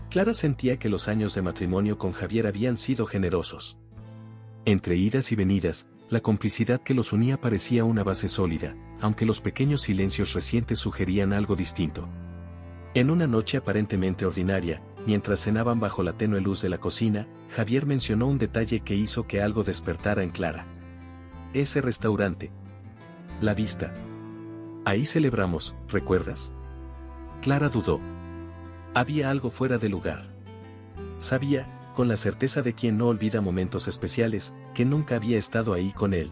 Clara sentía que los años de matrimonio con Javier habían sido generosos. Entre idas y venidas, la complicidad que los unía parecía una base sólida, aunque los pequeños silencios recientes sugerían algo distinto. En una noche aparentemente ordinaria, mientras cenaban bajo la tenue luz de la cocina, Javier mencionó un detalle que hizo que algo despertara en Clara. Ese restaurante. La Vista. Ahí celebramos, ¿recuerdas? Clara dudó. Había algo fuera de lugar. Sabía, con la certeza de quien no olvida momentos especiales, que nunca había estado ahí con él.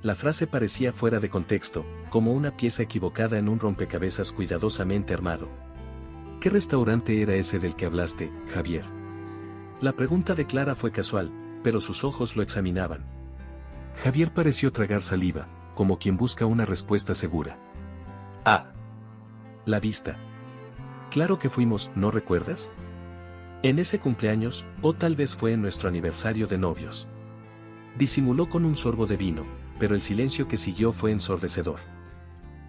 La frase parecía fuera de contexto, como una pieza equivocada en un rompecabezas cuidadosamente armado. ¿Qué restaurante era ese del que hablaste, Javier? La pregunta de Clara fue casual, pero sus ojos lo examinaban. Javier pareció tragar saliva, como quien busca una respuesta segura. Ah. La Vista. Claro que fuimos, ¿no recuerdas? En ese cumpleaños, o tal vez fue en nuestro aniversario de novios. Disimuló con un sorbo de vino, pero el silencio que siguió fue ensordecedor.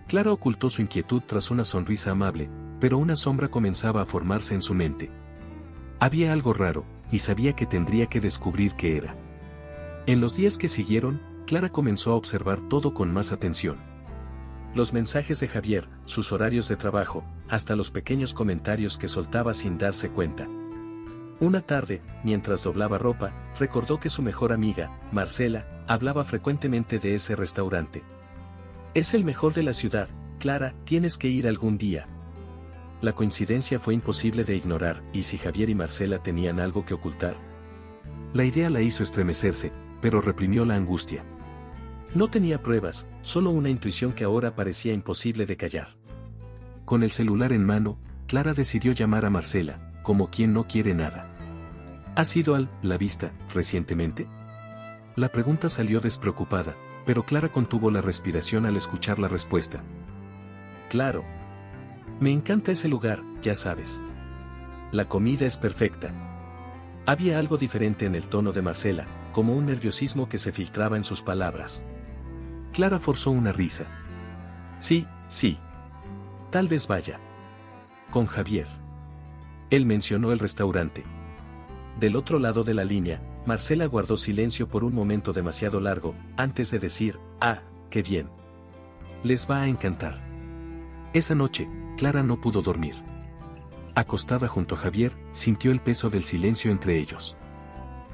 Clara ocultó su inquietud tras una sonrisa amable, pero una sombra comenzaba a formarse en su mente. Había algo raro, y sabía que tendría que descubrir qué era. En los días que siguieron, Clara comenzó a observar todo con más atención. Los mensajes de Javier, sus horarios de trabajo, hasta los pequeños comentarios que soltaba sin darse cuenta. Una tarde, mientras doblaba ropa, recordó que su mejor amiga, Marcela, hablaba frecuentemente de ese restaurante. Es el mejor de la ciudad, Clara, tienes que ir algún día. La coincidencia fue imposible de ignorar, ¿y si Javier y Marcela tenían algo que ocultar? La idea la hizo estremecerse, pero reprimió la angustia. No tenía pruebas, solo una intuición que ahora parecía imposible de callar. Con el celular en mano, Clara decidió llamar a Marcela, como quien no quiere nada. ¿Has ido al La Vista recientemente? La pregunta salió despreocupada, pero Clara contuvo la respiración al escuchar la respuesta. Claro. Me encanta ese lugar, ya sabes. La comida es perfecta. Había algo diferente en el tono de Marcela, como un nerviosismo que se filtraba en sus palabras. Clara forzó una risa. Sí, sí. Tal vez vaya. Con Javier. Él mencionó el restaurante. Del otro lado de la línea, Marcela guardó silencio por un momento demasiado largo, antes de decir, ah, qué bien. Les va a encantar. Esa noche, Clara no pudo dormir. Acostada junto a Javier, sintió el peso del silencio entre ellos.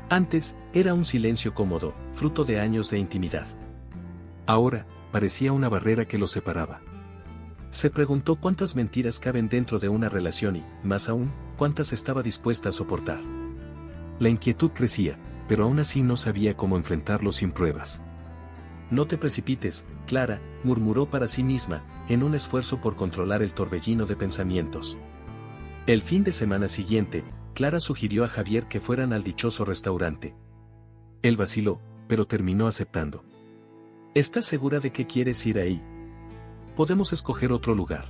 Antes, era un silencio cómodo, fruto de años de intimidad. Ahora, parecía una barrera que los separaba. Se preguntó cuántas mentiras caben dentro de una relación y, más aún, cuántas estaba dispuesta a soportar. La inquietud crecía, pero aún así no sabía cómo enfrentarlo sin pruebas. No te precipites, Clara, murmuró para sí misma, en un esfuerzo por controlar el torbellino de pensamientos. El fin de semana siguiente, Clara sugirió a Javier que fueran al dichoso restaurante. Él vaciló, pero terminó aceptando. ¿Estás segura de que quieres ir ahí? Podemos escoger otro lugar.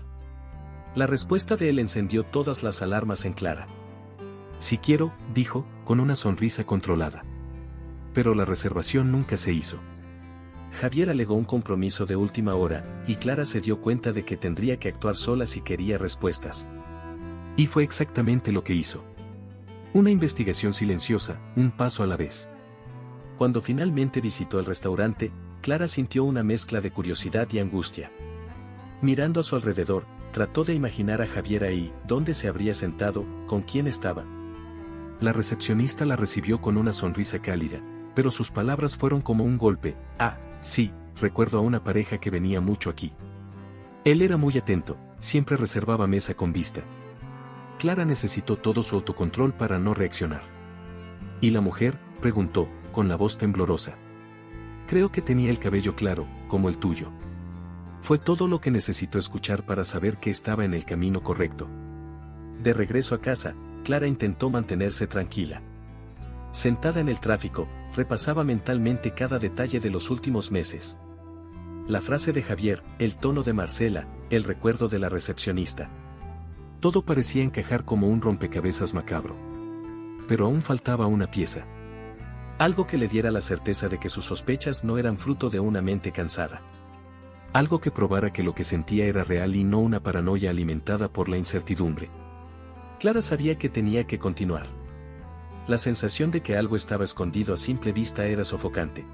La respuesta de él encendió todas las alarmas en Clara. Si quiero, dijo, con una sonrisa controlada. Pero la reservación nunca se hizo. Javier alegó un compromiso de última hora, y Clara se dio cuenta de que tendría que actuar sola si quería respuestas. Y fue exactamente lo que hizo. Una investigación silenciosa, un paso a la vez. Cuando finalmente visitó el restaurante, Clara sintió una mezcla de curiosidad y angustia. Mirando a su alrededor, trató de imaginar a Javier ahí, dónde se habría sentado, con quién estaba. La recepcionista la recibió con una sonrisa cálida, pero sus palabras fueron como un golpe. Ah, sí, recuerdo a una pareja que venía mucho aquí. Él era muy atento, siempre reservaba mesa con vista. Clara necesitó todo su autocontrol para no reaccionar. ¿Y la mujer?, preguntó, con la voz temblorosa. Creo que tenía el cabello claro, como el tuyo. Fue todo lo que necesitó escuchar para saber que estaba en el camino correcto. De regreso a casa, Clara intentó mantenerse tranquila. Sentada en el tráfico, repasaba mentalmente cada detalle de los últimos meses. La frase de Javier, el tono de Marcela, el recuerdo de la recepcionista. Todo parecía encajar como un rompecabezas macabro. Pero aún faltaba una pieza. Algo que le diera la certeza de que sus sospechas no eran fruto de una mente cansada. Algo que probara que lo que sentía era real y no una paranoia alimentada por la incertidumbre. Clara sabía que tenía que continuar. La sensación de que algo estaba escondido a simple vista era sofocante.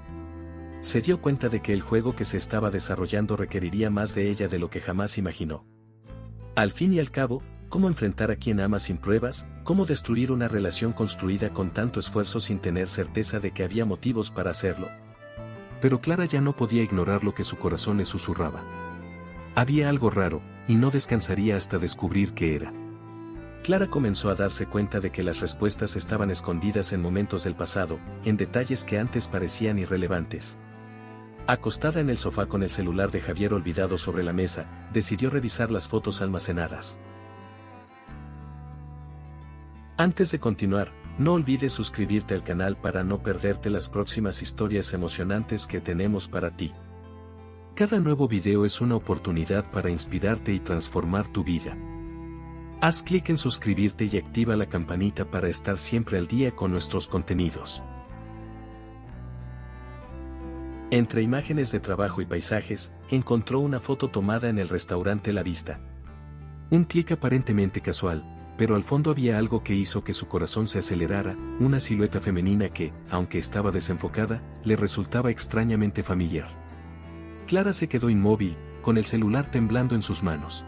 Se dio cuenta de que el juego que se estaba desarrollando requeriría más de ella de lo que jamás imaginó. Al fin y al cabo, ¿cómo enfrentar a quien ama sin pruebas? ¿Cómo destruir una relación construida con tanto esfuerzo sin tener certeza de que había motivos para hacerlo? Pero Clara ya no podía ignorar lo que su corazón le susurraba. Había algo raro, y no descansaría hasta descubrir qué era. Clara comenzó a darse cuenta de que las respuestas estaban escondidas en momentos del pasado, en detalles que antes parecían irrelevantes. Acostada en el sofá con el celular de Javier olvidado sobre la mesa, decidió revisar las fotos almacenadas. Antes de continuar, no olvides suscribirte al canal para no perderte las próximas historias emocionantes que tenemos para ti. Cada nuevo video es una oportunidad para inspirarte y transformar tu vida. Haz clic en suscribirte y activa la campanita para estar siempre al día con nuestros contenidos. Entre imágenes de trabajo y paisajes, encontró una foto tomada en el restaurante La Vista. Un clic aparentemente casual, pero al fondo había algo que hizo que su corazón se acelerara, una silueta femenina que, aunque estaba desenfocada, le resultaba extrañamente familiar. Clara se quedó inmóvil, con el celular temblando en sus manos.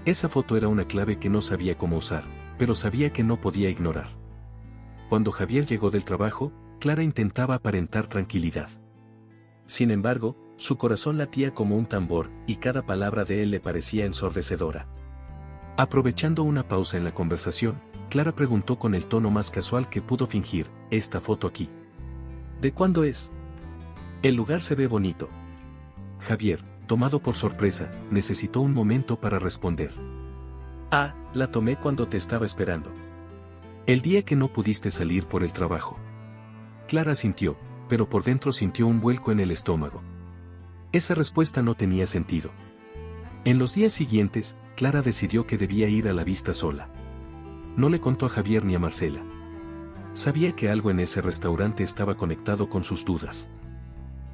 Esa foto era una clave que no sabía cómo usar, pero sabía que no podía ignorar. Cuando Javier llegó del trabajo, Clara intentaba aparentar tranquilidad. Sin embargo, su corazón latía como un tambor, y cada palabra de él le parecía ensordecedora. Aprovechando una pausa en la conversación, Clara preguntó con el tono más casual que pudo fingir, ¿esta foto aquí? ¿De cuándo es? El lugar se ve bonito. Javier, tomado por sorpresa, necesitó un momento para responder. Ah, la tomé cuando te estaba esperando. El día que no pudiste salir por el trabajo. Clara sintió, pero por dentro sintió un vuelco en el estómago. Esa respuesta no tenía sentido. En los días siguientes, Clara decidió que debía ir a La Vista sola. No le contó a Javier ni a Marcela. Sabía que algo en ese restaurante estaba conectado con sus dudas.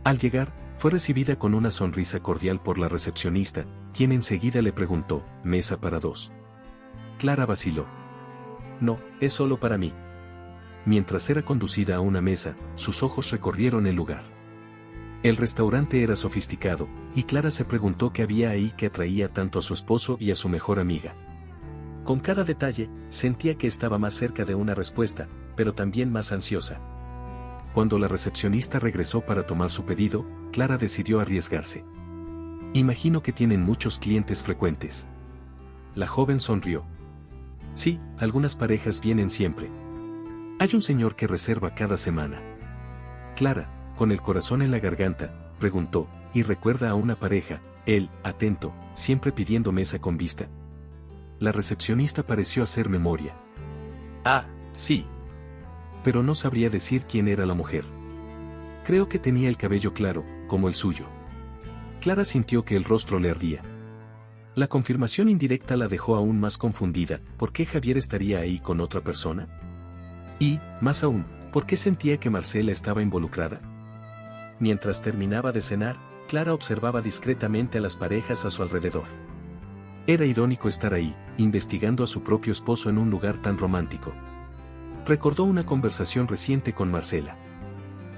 Al llegar, fue recibida con una sonrisa cordial por la recepcionista, quien enseguida le preguntó, ¿mesa para dos? Clara vaciló. No, es solo para mí. Mientras era conducida a una mesa, sus ojos recorrieron el lugar. El restaurante era sofisticado, y Clara se preguntó qué había ahí que atraía tanto a su esposo y a su mejor amiga. Con cada detalle, sentía que estaba más cerca de una respuesta, pero también más ansiosa. Cuando la recepcionista regresó para tomar su pedido, Clara decidió arriesgarse. Imagino que tienen muchos clientes frecuentes. La joven sonrió. Sí, algunas parejas vienen siempre. Hay un señor que reserva cada semana. Clara, con el corazón en la garganta, preguntó, ¿y recuerda a una pareja, él, atento, siempre pidiendo mesa con vista? La recepcionista pareció hacer memoria. Ah, sí. Pero no sabría decir quién era la mujer. Creo que tenía el cabello claro, como el suyo. Clara sintió que el rostro le ardía. La confirmación indirecta la dejó aún más confundida. ¿Por qué Javier estaría ahí con otra persona? Y, más aún, ¿por qué sentía que Marcela estaba involucrada? Mientras terminaba de cenar, Clara observaba discretamente a las parejas a su alrededor. Era irónico estar ahí, investigando a su propio esposo en un lugar tan romántico. Recordó una conversación reciente con Marcela.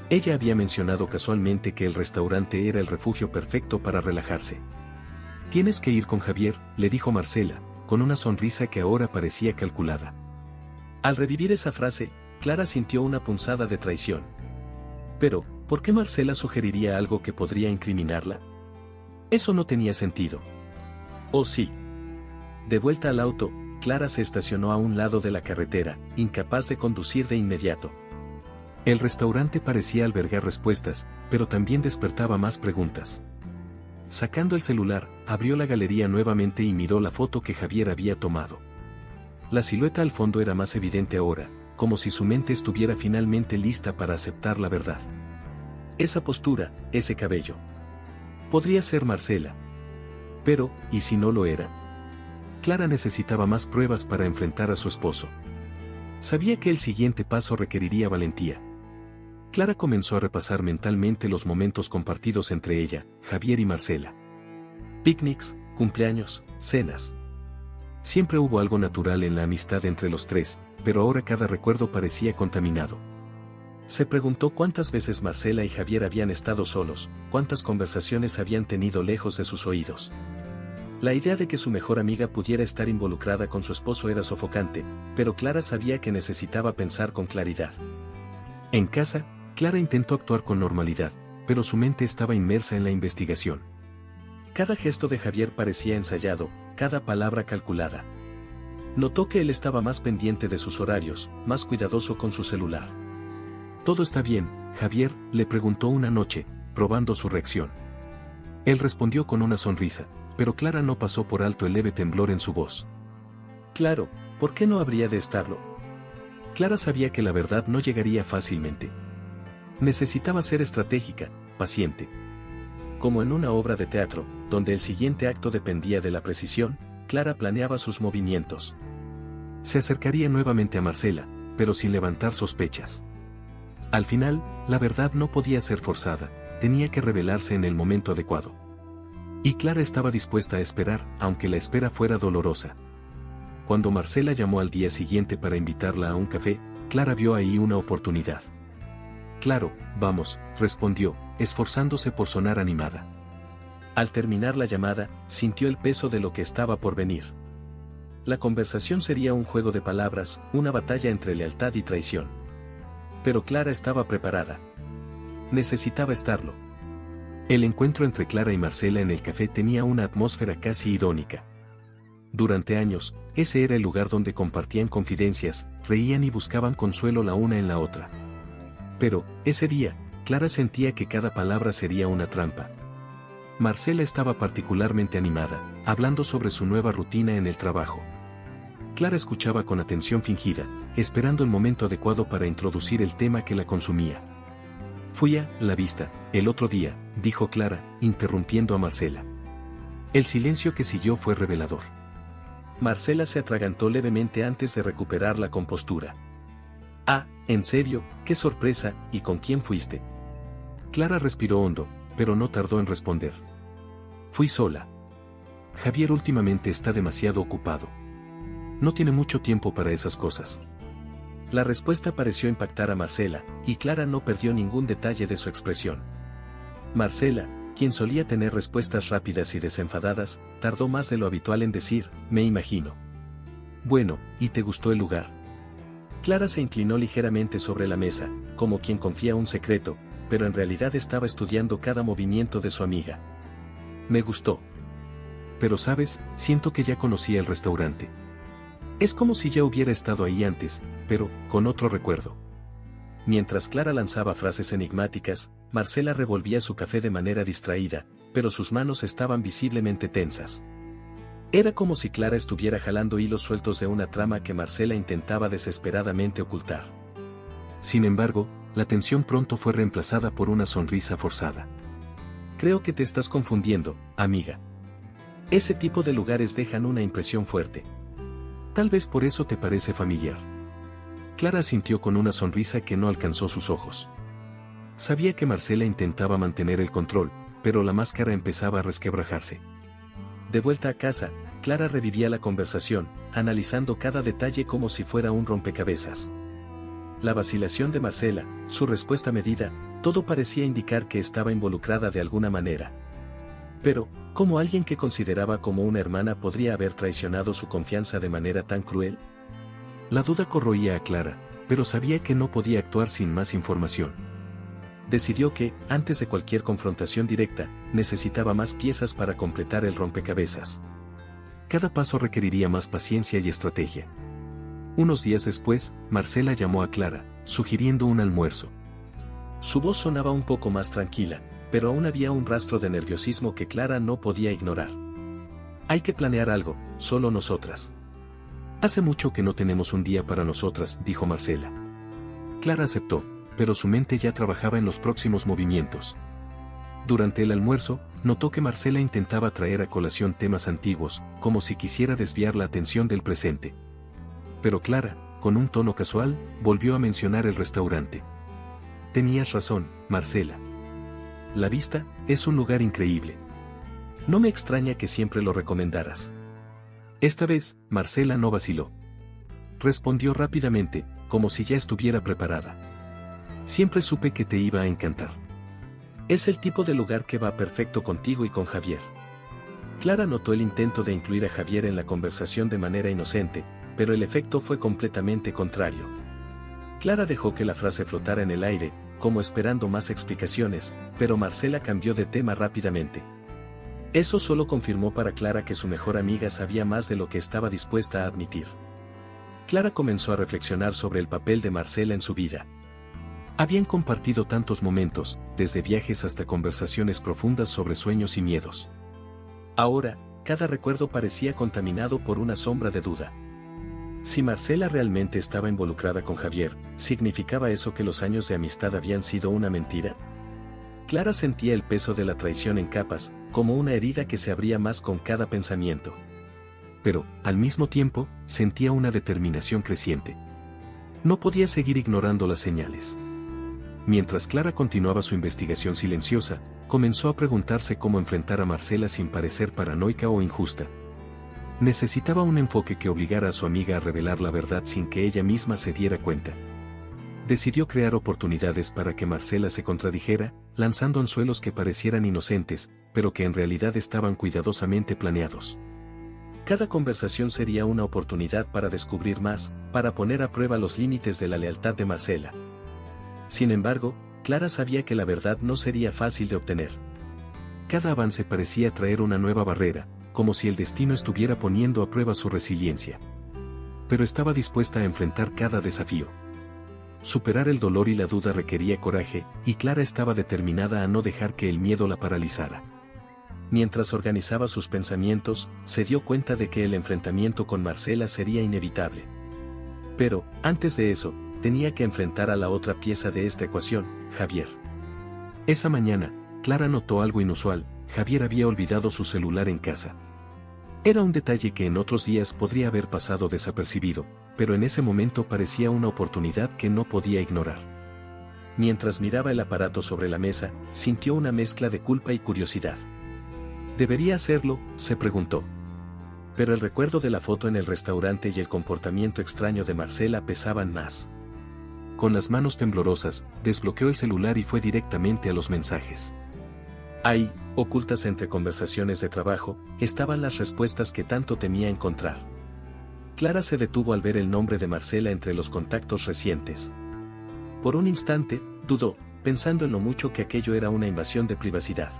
Ella había mencionado casualmente que el restaurante era el refugio perfecto para relajarse. Tienes que ir con Javier, le dijo Marcela, con una sonrisa que ahora parecía calculada. Al revivir esa frase, Clara sintió una punzada de traición. Pero, ¿por qué Marcela sugeriría algo que podría incriminarla? Eso no tenía sentido. Oh sí. De vuelta al auto, Clara se estacionó a un lado de la carretera, incapaz de conducir de inmediato. El restaurante parecía albergar respuestas, pero también despertaba más preguntas. Sacando el celular, abrió la galería nuevamente y miró la foto que Javier había tomado. La silueta al fondo era más evidente ahora, como si su mente estuviera finalmente lista para aceptar la verdad. Esa postura, ese cabello. Podría ser Marcela. Pero, ¿y si no lo era? Clara necesitaba más pruebas para enfrentar a su esposo. Sabía que el siguiente paso requeriría valentía. Clara comenzó a repasar mentalmente los momentos compartidos entre ella, Javier y Marcela. Picnics, cumpleaños, cenas. Siempre hubo algo natural en la amistad entre los tres, pero ahora cada recuerdo parecía contaminado. Se preguntó cuántas veces Marcela y Javier habían estado solos, cuántas conversaciones habían tenido lejos de sus oídos. La idea de que su mejor amiga pudiera estar involucrada con su esposo era sofocante, pero Clara sabía que necesitaba pensar con claridad. En casa, Clara intentó actuar con normalidad, pero su mente estaba inmersa en la investigación. Cada gesto de Javier parecía ensayado, cada palabra calculada. Notó que él estaba más pendiente de sus horarios, más cuidadoso con su celular. «¿Todo está bien, Javier?», le preguntó una noche, probando su reacción. Él respondió con una sonrisa, pero Clara no pasó por alto el leve temblor en su voz. «Claro, ¿por qué no habría de estarlo?». Clara sabía que la verdad no llegaría fácilmente. Necesitaba ser estratégica, paciente. Como en una obra de teatro, donde el siguiente acto dependía de la precisión, Clara planeaba sus movimientos. Se acercaría nuevamente a Marcela, pero sin levantar sospechas. Al final, la verdad no podía ser forzada, tenía que revelarse en el momento adecuado. Y Clara estaba dispuesta a esperar, aunque la espera fuera dolorosa. Cuando Marcela llamó al día siguiente para invitarla a un café, Clara vio ahí una oportunidad. «Claro, vamos», respondió, esforzándose por sonar animada. Al terminar la llamada, sintió el peso de lo que estaba por venir. La conversación sería un juego de palabras, una batalla entre lealtad y traición. Pero Clara estaba preparada. Necesitaba estarlo. El encuentro entre Clara y Marcela en el café tenía una atmósfera casi irónica. Durante años, ese era el lugar donde compartían confidencias, reían y buscaban consuelo la una en la otra. Pero, ese día, Clara sentía que cada palabra sería una trampa. Marcela estaba particularmente animada, hablando sobre su nueva rutina en el trabajo. Clara escuchaba con atención fingida, esperando el momento adecuado para introducir el tema que la consumía. «Fui a la vista, el otro día», dijo Clara, interrumpiendo a Marcela. El silencio que siguió fue revelador. Marcela se atragantó levemente antes de recuperar la compostura. «Ah, ¿en serio? ¡Qué sorpresa! ¿Y con quién fuiste?». Clara respiró hondo, pero no tardó en responder. «Fui sola. Javier últimamente está demasiado ocupado. No tiene mucho tiempo para esas cosas». La respuesta pareció impactar a Marcela, y Clara no perdió ningún detalle de su expresión. Marcela, quien solía tener respuestas rápidas y desenfadadas, tardó más de lo habitual en decir, «me imagino». «Bueno, ¿y te gustó el lugar?». Clara se inclinó ligeramente sobre la mesa, como quien confía un secreto, pero en realidad estaba estudiando cada movimiento de su amiga. «Me gustó. Pero sabes, siento que ya conocía el restaurante. Es como si ya hubiera estado ahí antes, pero, con otro recuerdo». Mientras Clara lanzaba frases enigmáticas, Marcela revolvía su café de manera distraída, pero sus manos estaban visiblemente tensas. Era como si Clara estuviera jalando hilos sueltos de una trama que Marcela intentaba desesperadamente ocultar. Sin embargo, la tensión pronto fue reemplazada por una sonrisa forzada. «Creo que te estás confundiendo, amiga. Ese tipo de lugares dejan una impresión fuerte. Tal vez por eso te parece familiar». Clara asintió con una sonrisa que no alcanzó sus ojos. Sabía que Marcela intentaba mantener el control, pero la máscara empezaba a resquebrajarse. De vuelta a casa, Clara revivía la conversación, analizando cada detalle como si fuera un rompecabezas. La vacilación de Marcela, su respuesta medida, todo parecía indicar que estaba involucrada de alguna manera. Pero, ¿cómo alguien que consideraba como una hermana podría haber traicionado su confianza de manera tan cruel? La duda corroía a Clara, pero sabía que no podía actuar sin más información. Decidió que, antes de cualquier confrontación directa, necesitaba más piezas para completar el rompecabezas. Cada paso requeriría más paciencia y estrategia. Unos días después, Marcela llamó a Clara, sugiriendo un almuerzo. Su voz sonaba un poco más tranquila, pero aún había un rastro de nerviosismo que Clara no podía ignorar. «Hay que planear algo, solo nosotras». «Hace mucho que no tenemos un día para nosotras», dijo Marcela. Clara aceptó, pero su mente ya trabajaba en los próximos movimientos. Durante el almuerzo, notó que Marcela intentaba traer a colación temas antiguos, como si quisiera desviar la atención del presente. Pero Clara, con un tono casual, volvió a mencionar el restaurante. «Tenías razón, Marcela. La vista es un lugar increíble. No me extraña que siempre lo recomendaras». Esta vez, Marcela no vaciló. Respondió rápidamente, como si ya estuviera preparada. Siempre supe que te iba a encantar. Es el tipo de lugar que va perfecto contigo y con Javier. Clara notó el intento de incluir a Javier en la conversación de manera inocente, pero el efecto fue completamente contrario. Clara dejó que la frase flotara en el aire, como esperando más explicaciones, pero Marcela cambió de tema rápidamente. Eso solo confirmó para Clara que su mejor amiga sabía más de lo que estaba dispuesta a admitir. Clara comenzó a reflexionar sobre el papel de Marcela en su vida. Habían compartido tantos momentos, desde viajes hasta conversaciones profundas sobre sueños y miedos. Ahora, cada recuerdo parecía contaminado por una sombra de duda. Si Marcela realmente estaba involucrada con Javier, ¿significaba eso que los años de amistad habían sido una mentira? Clara sentía el peso de la traición en capas, como una herida que se abría más con cada pensamiento. Pero, al mismo tiempo, sentía una determinación creciente. No podía seguir ignorando las señales. Mientras Clara continuaba su investigación silenciosa, comenzó a preguntarse cómo enfrentar a Marcela sin parecer paranoica o injusta. Necesitaba un enfoque que obligara a su amiga a revelar la verdad sin que ella misma se diera cuenta. Decidió crear oportunidades para que Marcela se contradijera, lanzando anzuelos que parecieran inocentes, pero que en realidad estaban cuidadosamente planeados. Cada conversación sería una oportunidad para descubrir más, para poner a prueba los límites de la lealtad de Marcela. Sin embargo, Clara sabía que la verdad no sería fácil de obtener. Cada avance parecía traer una nueva barrera, como si el destino estuviera poniendo a prueba su resiliencia. Pero estaba dispuesta a enfrentar cada desafío. Superar el dolor y la duda requería coraje, y Clara estaba determinada a no dejar que el miedo la paralizara. Mientras organizaba sus pensamientos, se dio cuenta de que el enfrentamiento con Marcela sería inevitable. Pero, antes de eso, tenía que enfrentar a la otra pieza de esta ecuación, Javier. Esa mañana, Clara notó algo inusual: Javier había olvidado su celular en casa. Era un detalle que en otros días podría haber pasado desapercibido, pero en ese momento parecía una oportunidad que no podía ignorar. Mientras miraba el aparato sobre la mesa, sintió una mezcla de culpa y curiosidad. ¿Debería hacerlo?, se preguntó. Pero el recuerdo de la foto en el restaurante y el comportamiento extraño de Marcela pesaban más. Con las manos temblorosas, desbloqueó el celular y fue directamente a los mensajes. Ahí, ocultas entre conversaciones de trabajo, estaban las respuestas que tanto temía encontrar. Clara se detuvo al ver el nombre de Marcela entre los contactos recientes. Por un instante, dudó, pensando en lo mucho que aquello era una invasión de privacidad.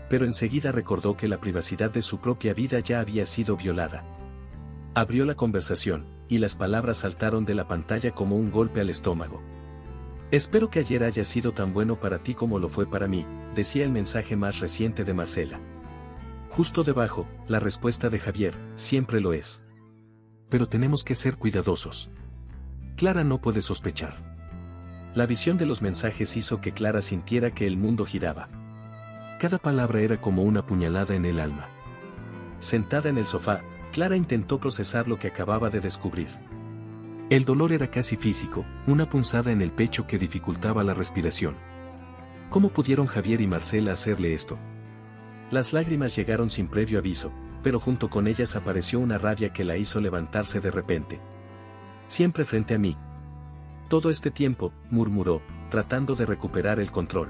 Pero enseguida recordó que la privacidad de su propia vida ya había sido violada. Abrió la conversación, y las palabras saltaron de la pantalla como un golpe al estómago. Espero que ayer haya sido tan bueno para ti como lo fue para mí, decía el mensaje más reciente de Marcela. Justo debajo, la respuesta de Javier: siempre lo es. Pero tenemos que ser cuidadosos. Clara no puede sospechar. La visión de los mensajes hizo que Clara sintiera que el mundo giraba. Cada palabra era como una puñalada en el alma. Sentada en el sofá, Clara intentó procesar lo que acababa de descubrir. El dolor era casi físico, una punzada en el pecho que dificultaba la respiración. ¿Cómo pudieron Javier y Marcela hacerle esto? Las lágrimas llegaron sin previo aviso, pero junto con ellas apareció una rabia que la hizo levantarse de repente. Siempre frente a mí. Todo este tiempo, murmuró, tratando de recuperar el control.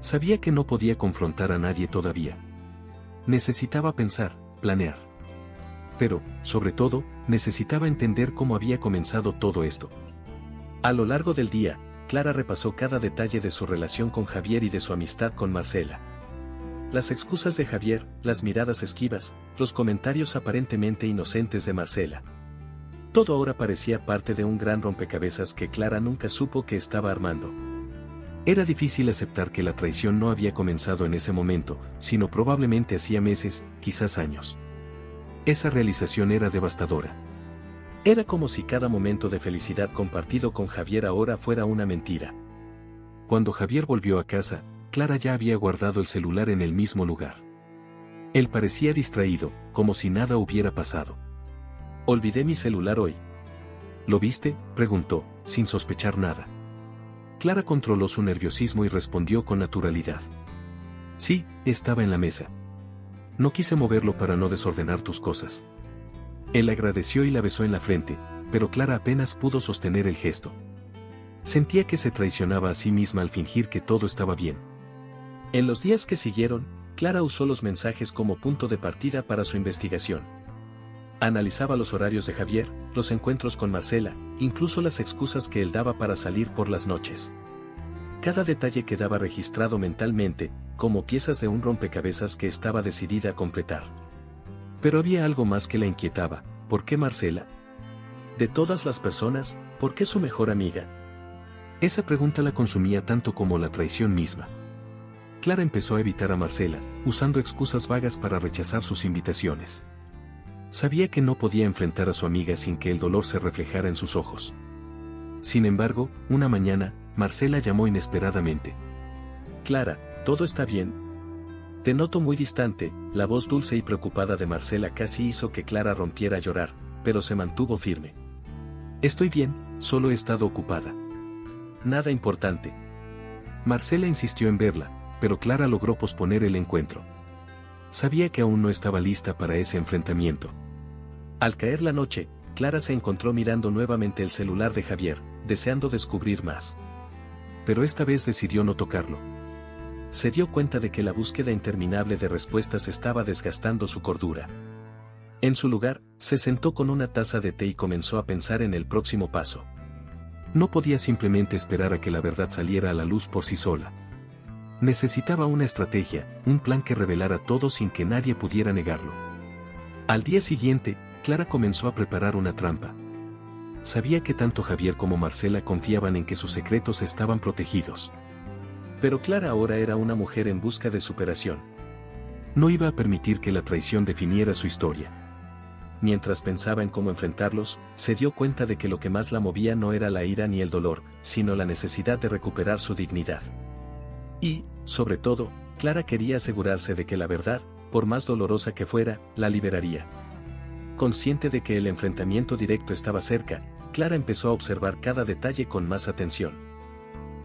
Sabía que no podía confrontar a nadie todavía. Necesitaba pensar, planear. Pero, sobre todo, necesitaba entender cómo había comenzado todo esto. A lo largo del día, Clara repasó cada detalle de su relación con Javier y de su amistad con Marcela. Las excusas de Javier, las miradas esquivas, los comentarios aparentemente inocentes de Marcela. Todo ahora parecía parte de un gran rompecabezas que Clara nunca supo que estaba armando. Era difícil aceptar que la traición no había comenzado en ese momento, sino probablemente hacía meses, quizás años. Esa realización era devastadora. Era como si cada momento de felicidad compartido con Javier ahora fuera una mentira. Cuando Javier volvió a casa, Clara ya había guardado el celular en el mismo lugar. Él parecía distraído, como si nada hubiera pasado. «Olvidé mi celular hoy». «¿Lo viste?», preguntó, sin sospechar nada. Clara controló su nerviosismo y respondió con naturalidad. «Sí, estaba en la mesa. No quise moverlo para no desordenar tus cosas». Él agradeció y la besó en la frente, pero Clara apenas pudo sostener el gesto. Sentía que se traicionaba a sí misma al fingir que todo estaba bien. En los días que siguieron, Clara usó los mensajes como punto de partida para su investigación. Analizaba los horarios de Javier, los encuentros con Marcela, incluso las excusas que él daba para salir por las noches. Cada detalle quedaba registrado mentalmente, como piezas de un rompecabezas que estaba decidida a completar. Pero había algo más que la inquietaba. ¿Por qué Marcela? De todas las personas, ¿por qué su mejor amiga? Esa pregunta la consumía tanto como la traición misma. Clara empezó a evitar a Marcela, usando excusas vagas para rechazar sus invitaciones. Sabía que no podía enfrentar a su amiga sin que el dolor se reflejara en sus ojos. Sin embargo, una mañana, Marcela llamó inesperadamente. Clara, ¿todo está bien? Te noto muy distante. La voz dulce y preocupada de Marcela casi hizo que Clara rompiera a llorar, pero se mantuvo firme. Estoy bien, solo he estado ocupada. Nada importante. Marcela insistió en verla, pero Clara logró posponer el encuentro. Sabía que aún no estaba lista para ese enfrentamiento. Al caer la noche, Clara se encontró mirando nuevamente el celular de Javier, deseando descubrir más. Pero esta vez decidió no tocarlo. Se dio cuenta de que la búsqueda interminable de respuestas estaba desgastando su cordura. En su lugar, se sentó con una taza de té y comenzó a pensar en el próximo paso. No podía simplemente esperar a que la verdad saliera a la luz por sí sola. Necesitaba una estrategia, un plan que revelara todo sin que nadie pudiera negarlo. Al día siguiente, Clara comenzó a preparar una trampa. Sabía que tanto Javier como Marcela confiaban en que sus secretos estaban protegidos. Pero Clara ahora era una mujer en busca de superación. No iba a permitir que la traición definiera su historia. Mientras pensaba en cómo enfrentarlos, se dio cuenta de que lo que más la movía no era la ira ni el dolor, sino la necesidad de recuperar su dignidad. Y, sobre todo, Clara quería asegurarse de que la verdad, por más dolorosa que fuera, la liberaría. Consciente de que el enfrentamiento directo estaba cerca, Clara empezó a observar cada detalle con más atención.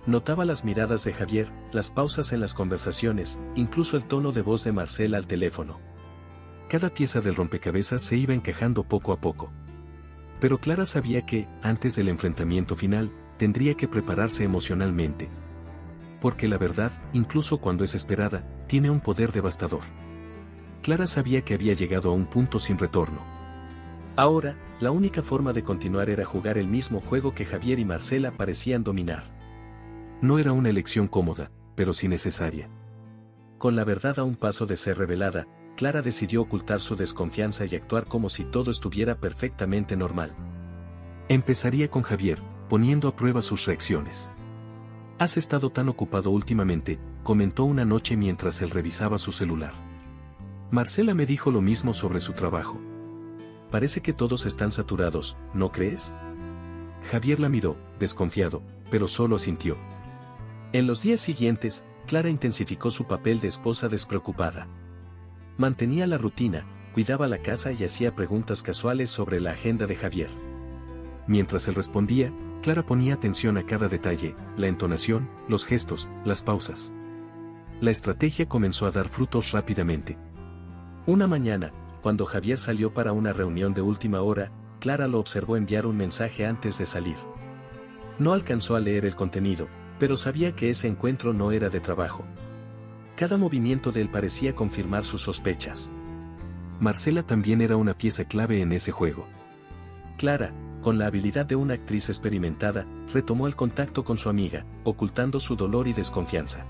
Notaba las miradas de Javier, las pausas en las conversaciones, incluso el tono de voz de Marcela al teléfono. Cada pieza del rompecabezas se iba encajando poco a poco. Pero Clara sabía que, antes del enfrentamiento final, tendría que prepararse emocionalmente. Porque la verdad, incluso cuando es esperada, tiene un poder devastador. Clara sabía que había llegado a un punto sin retorno. Ahora, la única forma de continuar era jugar el mismo juego que Javier y Marcela parecían dominar. No era una elección cómoda, pero sí necesaria. Con la verdad a un paso de ser revelada, Clara decidió ocultar su desconfianza y actuar como si todo estuviera perfectamente normal. Empezaría con Javier, poniendo a prueba sus reacciones. «Has estado tan ocupado últimamente», comentó una noche mientras él revisaba su celular. Marcela me dijo lo mismo sobre su trabajo. Parece que todos están saturados, ¿no crees? Javier la miró, desconfiado, pero solo asintió. En los días siguientes, Clara intensificó su papel de esposa despreocupada. Mantenía la rutina, cuidaba la casa y hacía preguntas casuales sobre la agenda de Javier. Mientras él respondía, Clara ponía atención a cada detalle, la entonación, los gestos, las pausas. La estrategia comenzó a dar frutos rápidamente. Una mañana, cuando Javier salió para una reunión de última hora, Clara lo observó enviar un mensaje antes de salir. No alcanzó a leer el contenido, pero sabía que ese encuentro no era de trabajo. Cada movimiento de él parecía confirmar sus sospechas. Marcela también era una pieza clave en ese juego. Clara, con la habilidad de una actriz experimentada, retomó el contacto con su amiga, ocultando su dolor y desconfianza.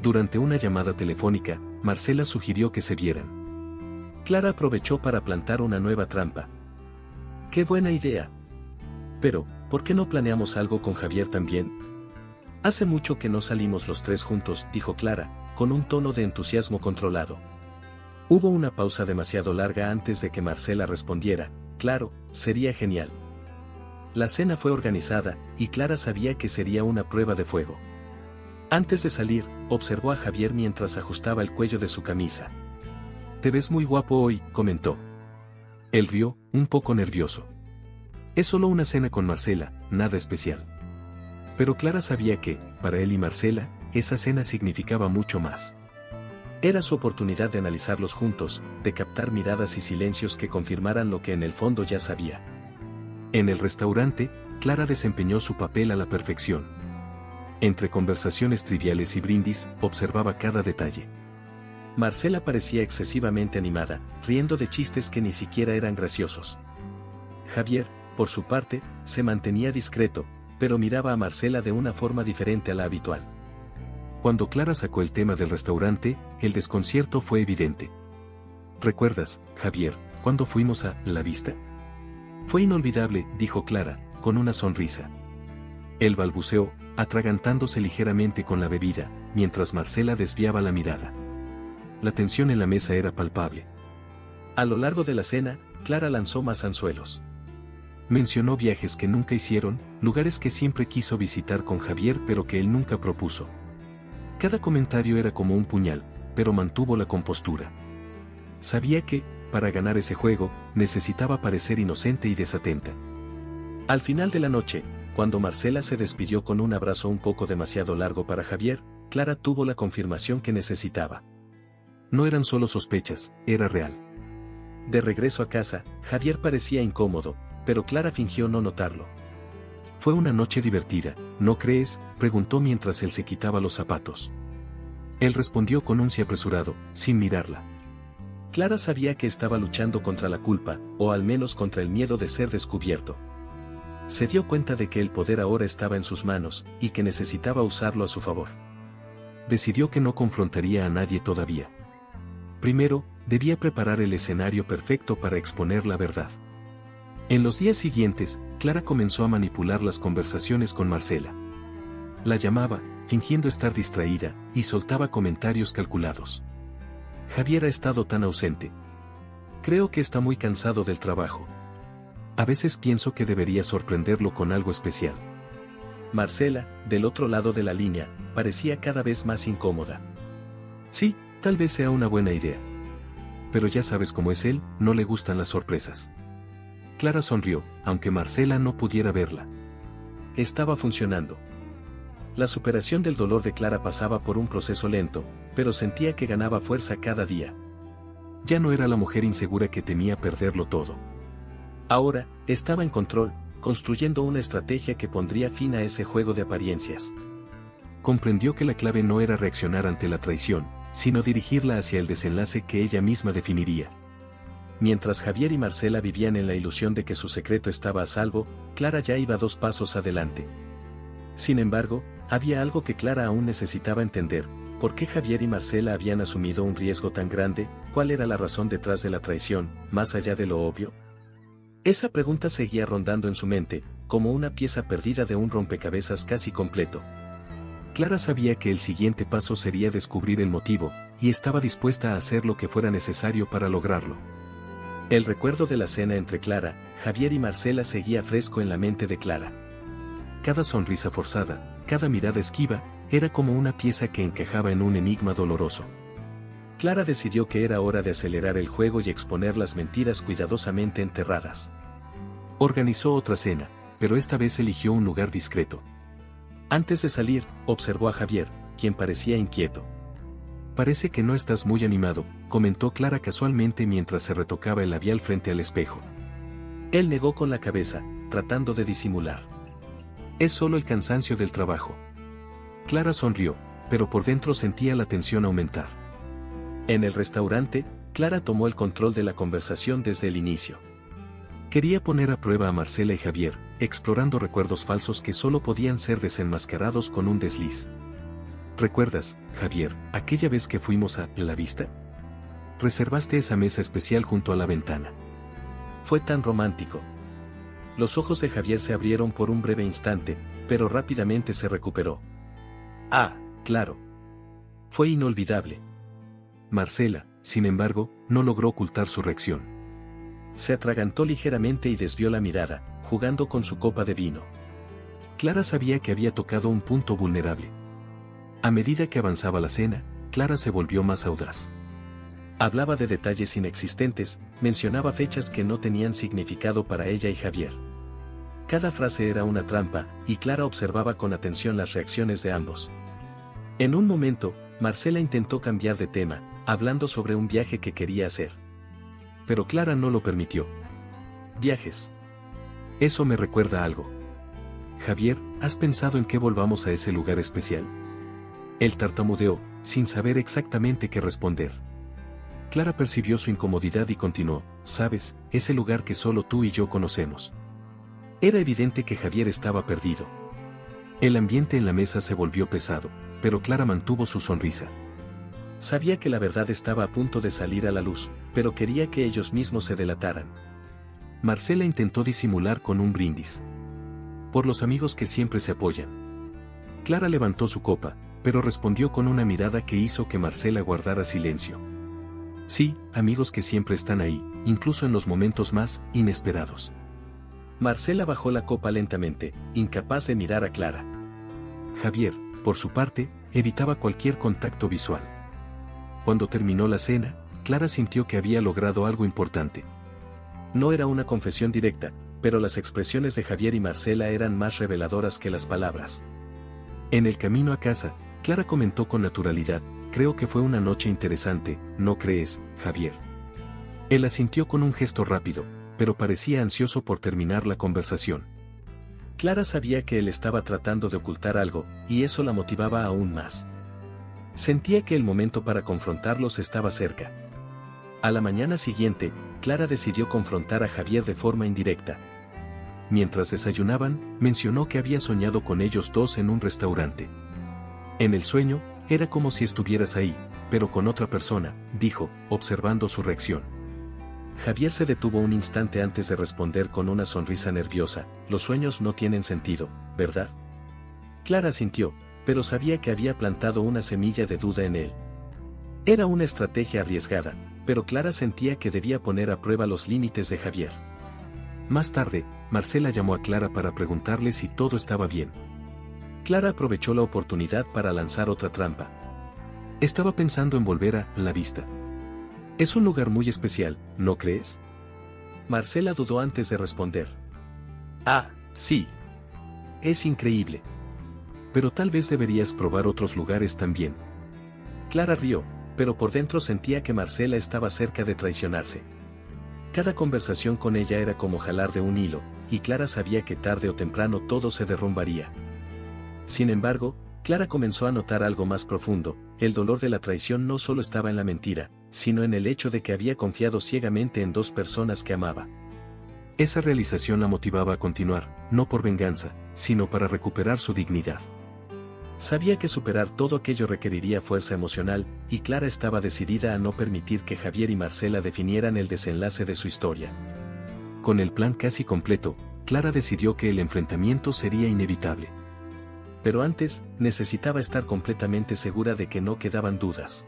Durante una llamada telefónica, Marcela sugirió que se vieran. Clara aprovechó para plantar una nueva trampa. ¡Qué buena idea! Pero, ¿por qué no planeamos algo con Javier también? Hace mucho que no salimos los tres juntos, dijo Clara, con un tono de entusiasmo controlado. Hubo una pausa demasiado larga antes de que Marcela respondiera. Claro, sería genial. La cena fue organizada, y Clara sabía que sería una prueba de fuego. Antes de salir, observó a Javier mientras ajustaba el cuello de su camisa. «Te ves muy guapo hoy», comentó. Él rió, un poco nervioso. Es solo una cena con Marcela, nada especial. Pero Clara sabía que, para él y Marcela, esa cena significaba mucho más. Era su oportunidad de analizarlos juntos, de captar miradas y silencios que confirmaran lo que en el fondo ya sabía. En el restaurante, Clara desempeñó su papel a la perfección. Entre conversaciones triviales y brindis, observaba cada detalle. Marcela parecía excesivamente animada, riendo de chistes que ni siquiera eran graciosos. Javier, por su parte, se mantenía discreto, pero miraba a Marcela de una forma diferente a la habitual. Cuando Clara sacó el tema del restaurante, el desconcierto fue evidente. ¿Recuerdas, Javier, cuando fuimos a La Vista? Fue inolvidable, dijo Clara, con una sonrisa. Él balbuceó, atragantándose ligeramente con la bebida, mientras Marcela desviaba la mirada. La tensión en la mesa era palpable. A lo largo de la cena, Clara lanzó más anzuelos. Mencionó viajes que nunca hicieron, lugares que siempre quiso visitar con Javier pero que él nunca propuso. Cada comentario era como un puñal, pero mantuvo la compostura. Sabía que, para ganar ese juego, necesitaba parecer inocente y desatenta. Al final de la noche, cuando Marcela se despidió con un abrazo un poco demasiado largo para Javier, Clara tuvo la confirmación que necesitaba. No eran solo sospechas, era real. De regreso a casa, Javier parecía incómodo, pero Clara fingió no notarlo. Fue una noche divertida, ¿no crees?, preguntó mientras él se quitaba los zapatos. Él respondió con un sí apresurado, sin mirarla. Clara sabía que estaba luchando contra la culpa, o al menos contra el miedo de ser descubierto. Se dio cuenta de que el poder ahora estaba en sus manos, y que necesitaba usarlo a su favor. Decidió que no confrontaría a nadie todavía. Primero, debía preparar el escenario perfecto para exponer la verdad. En los días siguientes, Clara comenzó a manipular las conversaciones con Marcela. La llamaba, fingiendo estar distraída, y soltaba comentarios calculados. Javier ha estado tan ausente. Creo que está muy cansado del trabajo. A veces pienso que debería sorprenderlo con algo especial. Marcela, del otro lado de la línea, parecía cada vez más incómoda. Sí, tal vez sea una buena idea. Pero ya sabes cómo es él, no le gustan las sorpresas. Clara sonrió, aunque Marcela no pudiera verla. Estaba funcionando. La superación del dolor de Clara pasaba por un proceso lento, pero sentía que ganaba fuerza cada día. Ya no era la mujer insegura que temía perderlo todo. Ahora, estaba en control, construyendo una estrategia que pondría fin a ese juego de apariencias. Comprendió que la clave no era reaccionar ante la traición, sino dirigirla hacia el desenlace que ella misma definiría. Mientras Javier y Marcela vivían en la ilusión de que su secreto estaba a salvo, Clara ya iba 2 pasos adelante. Sin embargo, había algo que Clara aún necesitaba entender: ¿por qué Javier y Marcela habían asumido un riesgo tan grande? ¿Cuál era la razón detrás de la traición, más allá de lo obvio? Esa pregunta seguía rondando en su mente, como una pieza perdida de un rompecabezas casi completo. Clara sabía que el siguiente paso sería descubrir el motivo, y estaba dispuesta a hacer lo que fuera necesario para lograrlo. El recuerdo de la cena entre Clara, Javier y Marcela seguía fresco en la mente de Clara. Cada sonrisa forzada, cada mirada esquiva, era como una pieza que encajaba en un enigma doloroso. Clara decidió que era hora de acelerar el juego y exponer las mentiras cuidadosamente enterradas. Organizó otra cena, pero esta vez eligió un lugar discreto. Antes de salir, observó a Javier, quien parecía inquieto. Parece que no estás muy animado, comentó Clara casualmente mientras se retocaba el labial frente al espejo. Él negó con la cabeza, tratando de disimular. Es solo el cansancio del trabajo. Clara sonrió, pero por dentro sentía la tensión aumentar. En el restaurante, Clara tomó el control de la conversación desde el inicio. Quería poner a prueba a Marcela y Javier, explorando recuerdos falsos que solo podían ser desenmascarados con un desliz. ¿Recuerdas, Javier, aquella vez que fuimos a La Vista? Reservaste esa mesa especial junto a la ventana. Fue tan romántico. Los ojos de Javier se abrieron por un breve instante, pero rápidamente se recuperó. Ah, claro. Fue inolvidable. Marcela, sin embargo, no logró ocultar su reacción. Se atragantó ligeramente y desvió la mirada, jugando con su copa de vino. Clara sabía que había tocado un punto vulnerable. A medida que avanzaba la cena, Clara se volvió más audaz. Hablaba de detalles inexistentes, mencionaba fechas que no tenían significado para ella y Javier. Cada frase era una trampa, y Clara observaba con atención las reacciones de ambos. En un momento, Marcela intentó cambiar de tema, hablando sobre un viaje que quería hacer. Pero Clara no lo permitió. Viajes. Eso me recuerda a algo. Javier, ¿has pensado en que volvamos a ese lugar especial? Él tartamudeó, sin saber exactamente qué responder. Clara percibió su incomodidad y continuó, ¿sabes? Ese lugar que solo tú y yo conocemos. Era evidente que Javier estaba perdido. El ambiente en la mesa se volvió pesado, pero Clara mantuvo su sonrisa. Sabía que la verdad estaba a punto de salir a la luz, pero quería que ellos mismos se delataran. Marcela intentó disimular con un brindis. Por los amigos que siempre se apoyan. Clara levantó su copa, pero respondió con una mirada que hizo que Marcela guardara silencio. Sí, amigos que siempre están ahí, incluso en los momentos más inesperados. Marcela bajó la copa lentamente, incapaz de mirar a Clara. Javier, por su parte, evitaba cualquier contacto visual. Cuando terminó la cena, Clara sintió que había logrado algo importante. No era una confesión directa, pero las expresiones de Javier y Marcela eran más reveladoras que las palabras. En el camino a casa, Clara comentó con naturalidad, creo que fue una noche interesante, ¿no crees, Javier? Él asintió con un gesto rápido, pero parecía ansioso por terminar la conversación. Clara sabía que él estaba tratando de ocultar algo, y eso la motivaba aún más. Sentía que el momento para confrontarlos estaba cerca. A la mañana siguiente, Clara decidió confrontar a Javier de forma indirecta. Mientras desayunaban, mencionó que había soñado con ellos dos en un restaurante. En el sueño, era como si estuvieras ahí, pero con otra persona, dijo, observando su reacción. Javier se detuvo un instante antes de responder con una sonrisa nerviosa, los sueños no tienen sentido, ¿verdad? Clara asintió, pero sabía que había plantado una semilla de duda en él. Era una estrategia arriesgada, pero Clara sentía que debía poner a prueba los límites de Javier. Más tarde, Marcela llamó a Clara para preguntarle si todo estaba bien. Clara aprovechó la oportunidad para lanzar otra trampa. Estaba pensando en volver a La Vista. Es un lugar muy especial, ¿no crees? Marcela dudó antes de responder. Ah, sí. Es increíble. Pero tal vez deberías probar otros lugares también. Clara rió, pero por dentro sentía que Marcela estaba cerca de traicionarse. Cada conversación con ella era como jalar de un hilo, y Clara sabía que tarde o temprano todo se derrumbaría. Sin embargo, Clara comenzó a notar algo más profundo, el dolor de la traición no solo estaba en la mentira, sino en el hecho de que había confiado ciegamente en dos personas que amaba. Esa realización la motivaba a continuar, no por venganza, sino para recuperar su dignidad. Sabía que superar todo aquello requeriría fuerza emocional, y Clara estaba decidida a no permitir que Javier y Marcela definieran el desenlace de su historia. Con el plan casi completo, Clara decidió que el enfrentamiento sería inevitable. Pero antes, necesitaba estar completamente segura de que no quedaban dudas.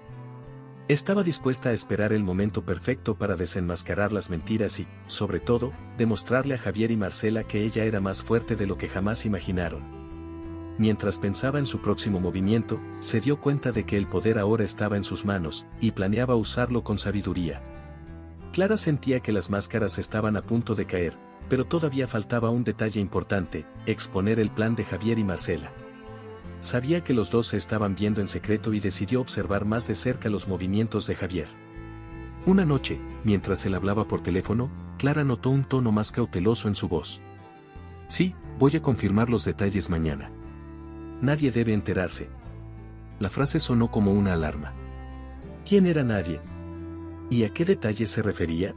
Estaba dispuesta a esperar el momento perfecto para desenmascarar las mentiras y, sobre todo, demostrarle a Javier y Marcela que ella era más fuerte de lo que jamás imaginaron. Mientras pensaba en su próximo movimiento, se dio cuenta de que el poder ahora estaba en sus manos, y planeaba usarlo con sabiduría. Clara sentía que las máscaras estaban a punto de caer, pero todavía faltaba un detalle importante, exponer el plan de Javier y Marcela. Sabía que los dos se estaban viendo en secreto y decidió observar más de cerca los movimientos de Javier. Una noche, mientras él hablaba por teléfono, Clara notó un tono más cauteloso en su voz. Sí, voy a confirmar los detalles mañana. Nadie debe enterarse. La frase sonó como una alarma. ¿Quién era nadie? ¿Y a qué detalles se refería?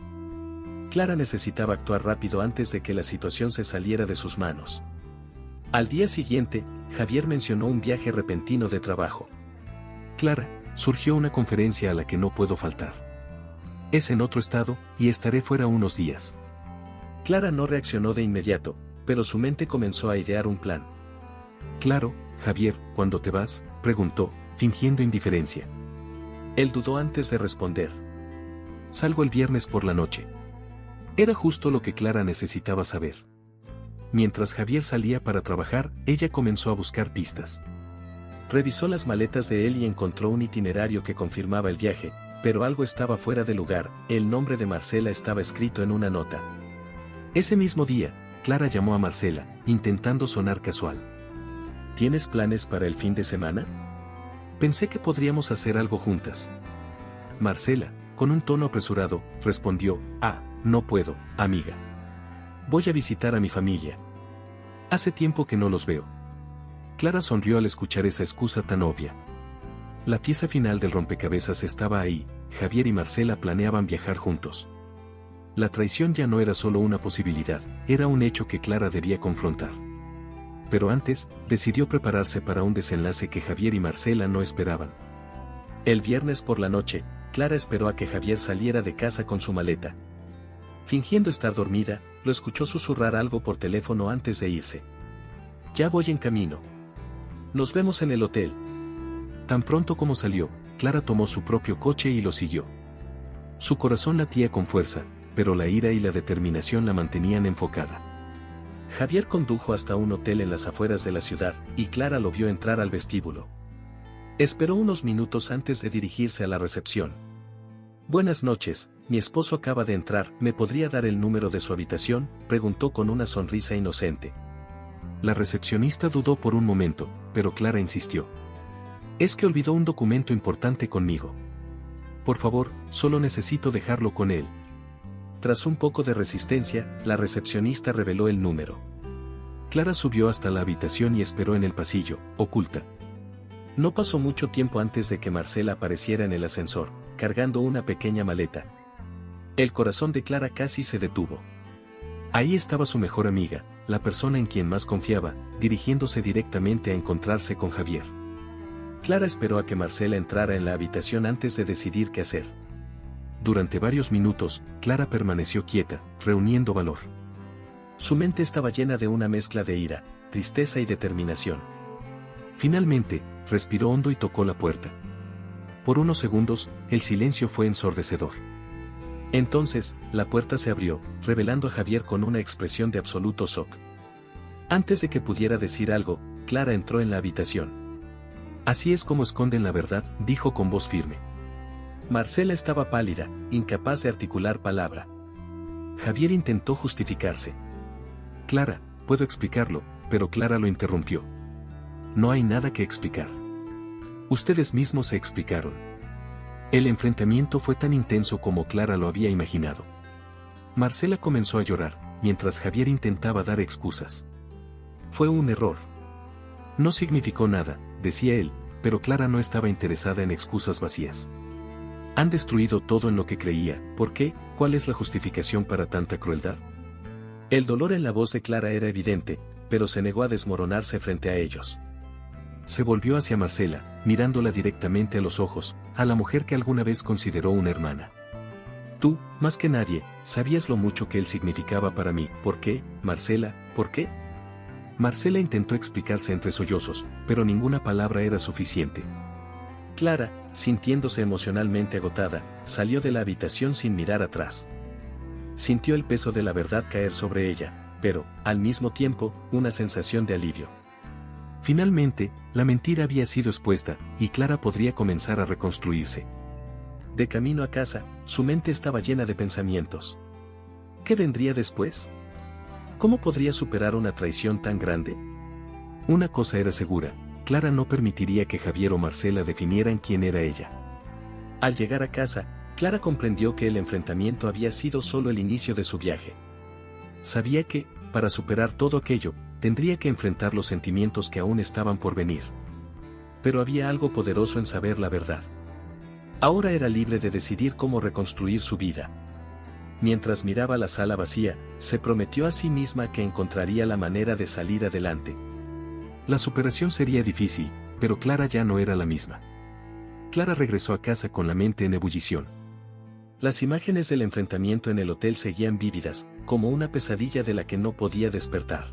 Clara necesitaba actuar rápido antes de que la situación se saliera de sus manos. Al día siguiente, Javier mencionó un viaje repentino de trabajo. Clara, surgió una conferencia a la que no puedo faltar. Es en otro estado, y estaré fuera unos días. Clara no reaccionó de inmediato, pero su mente comenzó a idear un plan. Claro, Javier, ¿cuándo te vas?, preguntó, fingiendo indiferencia. Él dudó antes de responder. Salgo el viernes por la noche. Era justo lo que Clara necesitaba saber. Mientras Javier salía para trabajar, ella comenzó a buscar pistas. Revisó las maletas de él y encontró un itinerario que confirmaba el viaje, pero algo estaba fuera de lugar, el nombre de Marcela estaba escrito en una nota. Ese mismo día, Clara llamó a Marcela, intentando sonar casual. ¿Tienes planes para el fin de semana? Pensé que podríamos hacer algo juntas. Marcela, con un tono apresurado, respondió, no puedo, amiga. Voy a visitar a mi familia. Hace tiempo que no los veo. Clara sonrió al escuchar esa excusa tan obvia. La pieza final del rompecabezas estaba ahí, Javier y Marcela planeaban viajar juntos. La traición ya no era solo una posibilidad, era un hecho que Clara debía confrontar. Pero antes, decidió prepararse para un desenlace que Javier y Marcela no esperaban. El viernes por la noche, Clara esperó a que Javier saliera de casa con su maleta. Fingiendo estar dormida, lo escuchó susurrar algo por teléfono antes de irse. Ya voy en camino. Nos vemos en el hotel. Tan pronto como salió, Clara tomó su propio coche y lo siguió. Su corazón latía con fuerza, pero la ira y la determinación la mantenían enfocada. Javier condujo hasta un hotel en las afueras de la ciudad, y Clara lo vio entrar al vestíbulo. Esperó unos minutos antes de dirigirse a la recepción. Buenas noches, mi esposo acaba de entrar, ¿me podría dar el número de su habitación?, preguntó con una sonrisa inocente. La recepcionista dudó por un momento, pero Clara insistió. Es que olvidó un documento importante conmigo. Por favor, solo necesito dejarlo con él. Tras un poco de resistencia, la recepcionista reveló el número. Clara subió hasta la habitación y esperó en el pasillo, oculta. No pasó mucho tiempo antes de que Marcela apareciera en el ascensor, cargando una pequeña maleta. El corazón de Clara casi se detuvo. Ahí estaba su mejor amiga, la persona en quien más confiaba, dirigiéndose directamente a encontrarse con Javier. Clara esperó a que Marcela entrara en la habitación antes de decidir qué hacer. Durante varios minutos, Clara permaneció quieta, reuniendo valor. Su mente estaba llena de una mezcla de ira, tristeza y determinación. Finalmente, respiró hondo y tocó la puerta. Por unos segundos, el silencio fue ensordecedor. Entonces, la puerta se abrió, revelando a Javier con una expresión de absoluto shock. Antes de que pudiera decir algo, Clara entró en la habitación. Así es como esconden la verdad, dijo con voz firme. Marcela estaba pálida, incapaz de articular palabra. Javier intentó justificarse. Clara, puedo explicarlo, pero Clara lo interrumpió. No hay nada que explicar. Ustedes mismos se explicaron. El enfrentamiento fue tan intenso como Clara lo había imaginado. Marcela comenzó a llorar, mientras Javier intentaba dar excusas. Fue un error. No significó nada, decía él, pero Clara no estaba interesada en excusas vacías. Han destruido todo en lo que creía, ¿por qué? ¿Cuál es la justificación para tanta crueldad? El dolor en la voz de Clara era evidente, pero se negó a desmoronarse frente a ellos. Se volvió hacia Marcela, mirándola directamente a los ojos, a la mujer que alguna vez consideró una hermana. Tú, más que nadie, sabías lo mucho que él significaba para mí. ¿Por qué, Marcela? ¿Por qué? Marcela intentó explicarse entre sollozos, pero ninguna palabra era suficiente. Clara, sintiéndose emocionalmente agotada, salió de la habitación sin mirar atrás. Sintió el peso de la verdad caer sobre ella, pero, al mismo tiempo, una sensación de alivio. Finalmente, la mentira había sido expuesta, y Clara podría comenzar a reconstruirse. De camino a casa, su mente estaba llena de pensamientos. ¿Qué vendría después? ¿Cómo podría superar una traición tan grande? Una cosa era segura, Clara no permitiría que Javier o Marcela definieran quién era ella. Al llegar a casa, Clara comprendió que el enfrentamiento había sido solo el inicio de su viaje. Sabía que, para superar todo aquello, tendría que enfrentar los sentimientos que aún estaban por venir. Pero había algo poderoso en saber la verdad. Ahora era libre de decidir cómo reconstruir su vida. Mientras miraba la sala vacía, se prometió a sí misma que encontraría la manera de salir adelante. La superación sería difícil, pero Clara ya no era la misma. Clara regresó a casa con la mente en ebullición. Las imágenes del enfrentamiento en el hotel seguían vívidas, como una pesadilla de la que no podía despertar.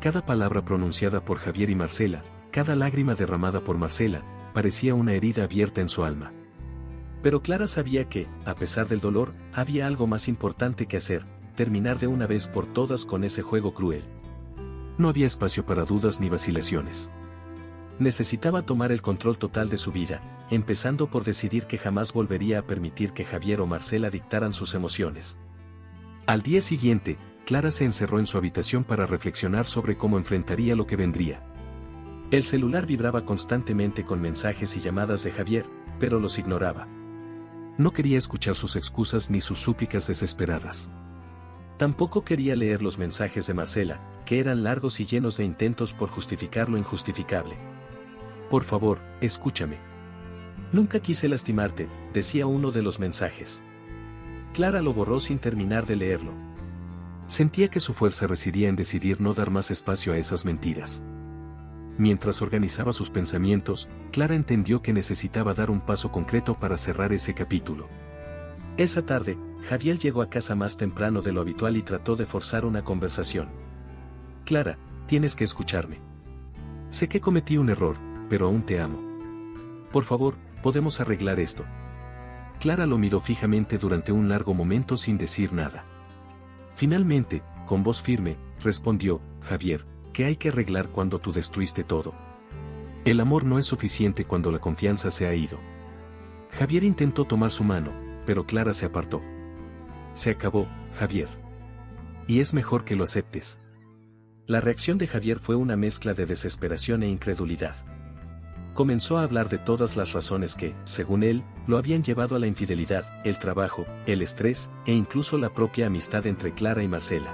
Cada palabra pronunciada por Javier y Marcela, cada lágrima derramada por Marcela, parecía una herida abierta en su alma. Pero Clara sabía que, a pesar del dolor, había algo más importante que hacer, terminar de una vez por todas con ese juego cruel. No había espacio para dudas ni vacilaciones. Necesitaba tomar el control total de su vida, empezando por decidir que jamás volvería a permitir que Javier o Marcela dictaran sus emociones. Al día siguiente, Clara se encerró en su habitación para reflexionar sobre cómo enfrentaría lo que vendría. El celular vibraba constantemente con mensajes y llamadas de Javier, pero los ignoraba. No quería escuchar sus excusas ni sus súplicas desesperadas. Tampoco quería leer los mensajes de Marcela, que eran largos y llenos de intentos por justificar lo injustificable. Por favor, escúchame. Nunca quise lastimarte, decía uno de los mensajes. Clara lo borró sin terminar de leerlo. Sentía que su fuerza residía en decidir no dar más espacio a esas mentiras. Mientras organizaba sus pensamientos, Clara entendió que necesitaba dar un paso concreto para cerrar ese capítulo. Esa tarde, Javier llegó a casa más temprano de lo habitual y trató de forzar una conversación. Clara, tienes que escucharme. Sé que cometí un error, pero aún te amo. Por favor, podemos arreglar esto. Clara lo miró fijamente durante un largo momento sin decir nada. Finalmente, con voz firme, respondió, Javier, ¿qué hay que arreglar cuando tú destruiste todo? El amor no es suficiente cuando la confianza se ha ido. Javier intentó tomar su mano, pero Clara se apartó. Se acabó, Javier. Y es mejor que lo aceptes. La reacción de Javier fue una mezcla de desesperación e incredulidad. Comenzó a hablar de todas las razones que, según él, lo habían llevado a la infidelidad, el trabajo, el estrés, e incluso la propia amistad entre Clara y Marcela.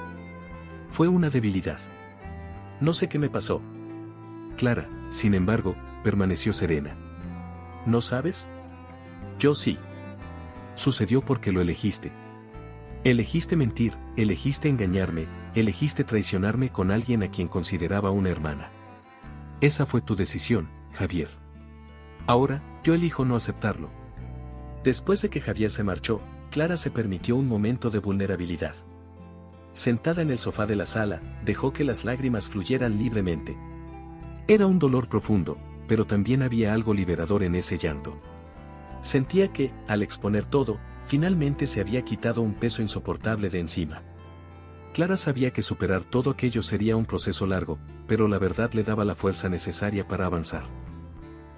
Fue una debilidad. No sé qué me pasó. Clara, sin embargo, permaneció serena. ¿No sabes? Yo sí. Sucedió porque lo elegiste. Elegiste mentir, elegiste engañarme, elegiste traicionarme con alguien a quien consideraba una hermana. Esa fue tu decisión, Javier. Ahora, yo elijo no aceptarlo. Después de que Javier se marchó, Clara se permitió un momento de vulnerabilidad. Sentada en el sofá de la sala, dejó que las lágrimas fluyeran libremente. Era un dolor profundo, pero también había algo liberador en ese llanto. Sentía que, al exponer todo, finalmente se había quitado un peso insoportable de encima. Clara sabía que superar todo aquello sería un proceso largo, pero la verdad le daba la fuerza necesaria para avanzar.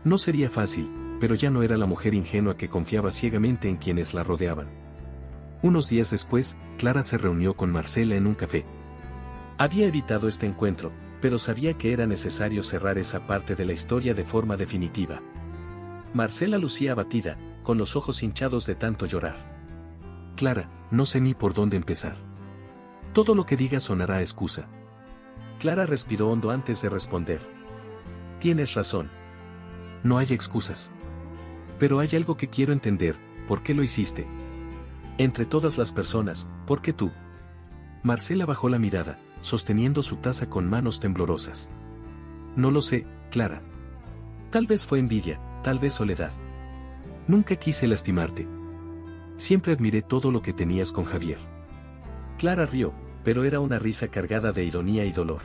No sería fácil, pero ya no era la mujer ingenua que confiaba ciegamente en quienes la rodeaban. Unos días después, Clara se reunió con Marcela en un café. Había evitado este encuentro, pero sabía que era necesario cerrar esa parte de la historia de forma definitiva. Marcela lucía abatida, con los ojos hinchados de tanto llorar. Clara, no sé ni por dónde empezar. Todo lo que diga sonará a excusa. Clara respiró hondo antes de responder. Tienes razón. No hay excusas. Pero hay algo que quiero entender, ¿por qué lo hiciste? Entre todas las personas, ¿por qué tú? Marcela bajó la mirada, sosteniendo su taza con manos temblorosas. No lo sé, Clara. Tal vez fue envidia, tal vez soledad. Nunca quise lastimarte. Siempre admiré todo lo que tenías con Javier. Clara rió, pero era una risa cargada de ironía y dolor.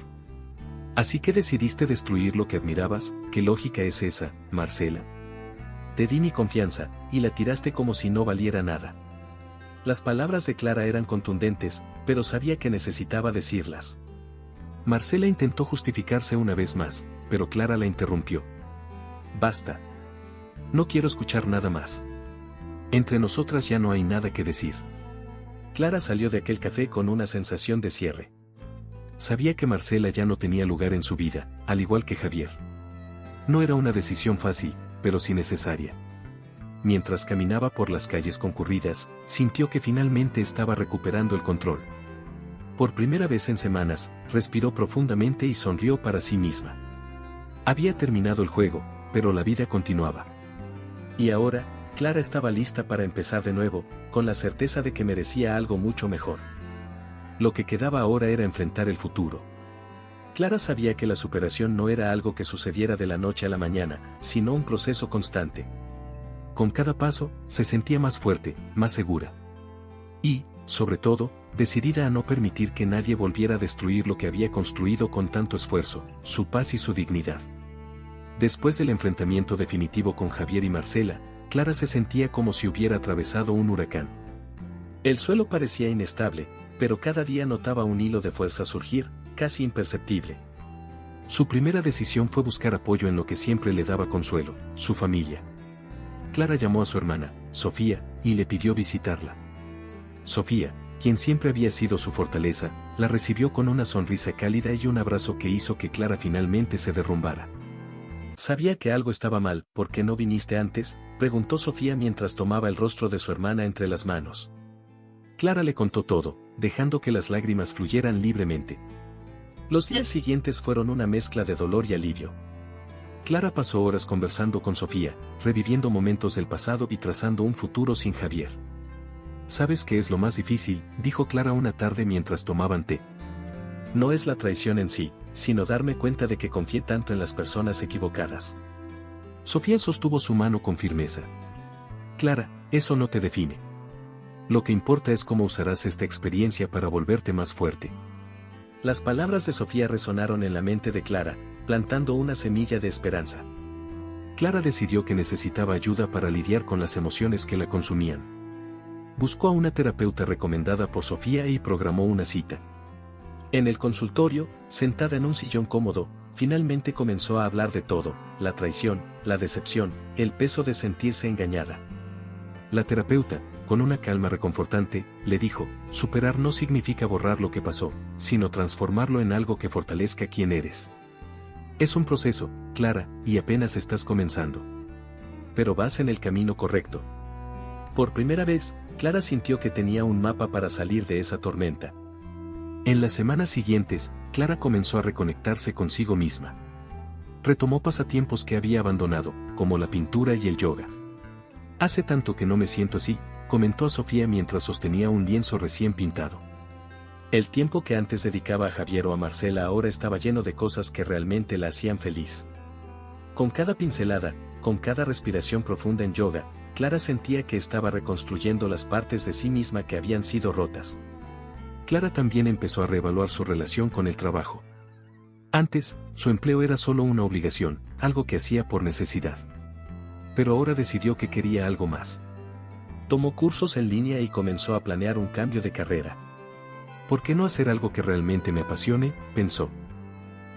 Así que decidiste destruir lo que admirabas, ¿qué lógica es esa, Marcela? Te di mi confianza, y la tiraste como si no valiera nada. Las palabras de Clara eran contundentes, pero sabía que necesitaba decirlas. Marcela intentó justificarse una vez más, pero Clara la interrumpió. Basta. No quiero escuchar nada más. Entre nosotras ya no hay nada que decir. Clara salió de aquel café con una sensación de cierre. Sabía que Marcela ya no tenía lugar en su vida, al igual que Javier. No era una decisión fácil, pero sí necesaria. Mientras caminaba por las calles concurridas, sintió que finalmente estaba recuperando el control. Por primera vez en semanas, respiró profundamente y sonrió para sí misma. Había terminado el juego, pero la vida continuaba. Y ahora, Clara estaba lista para empezar de nuevo, con la certeza de que merecía algo mucho mejor. Lo que quedaba ahora era enfrentar el futuro. Clara sabía que la superación no era algo que sucediera de la noche a la mañana, sino un proceso constante. Con cada paso, se sentía más fuerte, más segura. Y, sobre todo, decidida a no permitir que nadie volviera a destruir lo que había construido con tanto esfuerzo, su paz y su dignidad. Después del enfrentamiento definitivo con Javier y Marcela, Clara se sentía como si hubiera atravesado un huracán. El suelo parecía inestable, pero cada día notaba un hilo de fuerza surgir, casi imperceptible. Su primera decisión fue buscar apoyo en lo que siempre le daba consuelo, su familia. Clara llamó a su hermana, Sofía, y le pidió visitarla. Sofía, quien siempre había sido su fortaleza, la recibió con una sonrisa cálida y un abrazo que hizo que Clara finalmente se derrumbara. Sabía que algo estaba mal. ¿Por qué no viniste antes?, preguntó Sofía mientras tomaba el rostro de su hermana entre las manos. Clara le contó todo, dejando que las lágrimas fluyeran libremente. Los días siguientes fueron una mezcla de dolor y alivio. Clara pasó horas conversando con Sofía, reviviendo momentos del pasado y trazando un futuro sin Javier. ¿Sabes qué es lo más difícil?, dijo Clara una tarde mientras tomaban té. No es la traición en sí, sino darme cuenta de que confié tanto en las personas equivocadas. Sofía sostuvo su mano con firmeza. Clara, eso no te define. Lo que importa es cómo usarás esta experiencia para volverte más fuerte. Las palabras de Sofía resonaron en la mente de Clara, plantando una semilla de esperanza. Clara decidió que necesitaba ayuda para lidiar con las emociones que la consumían. Buscó a una terapeuta recomendada por Sofía y programó una cita. En el consultorio, sentada en un sillón cómodo, finalmente comenzó a hablar de todo: la traición, la decepción, el peso de sentirse engañada. La terapeuta, con una calma reconfortante, le dijo: superar no significa borrar lo que pasó, sino transformarlo en algo que fortalezca quién eres. Es un proceso, Clara, y apenas estás comenzando. Pero vas en el camino correcto. Por primera vez, Clara sintió que tenía un mapa para salir de esa tormenta. En las semanas siguientes, Clara comenzó a reconectarse consigo misma. Retomó pasatiempos que había abandonado, como la pintura y el yoga. Hace tanto que no me siento así, comentó a Sofía mientras sostenía un lienzo recién pintado. El tiempo que antes dedicaba a Javier o a Marcela ahora estaba lleno de cosas que realmente la hacían feliz. Con cada pincelada, con cada respiración profunda en yoga, Clara sentía que estaba reconstruyendo las partes de sí misma que habían sido rotas. Clara también empezó a reevaluar su relación con el trabajo. Antes, su empleo era solo una obligación, algo que hacía por necesidad. Pero ahora decidió que quería algo más. Tomó cursos en línea y comenzó a planear un cambio de carrera. ¿Por qué no hacer algo que realmente me apasione?, pensó.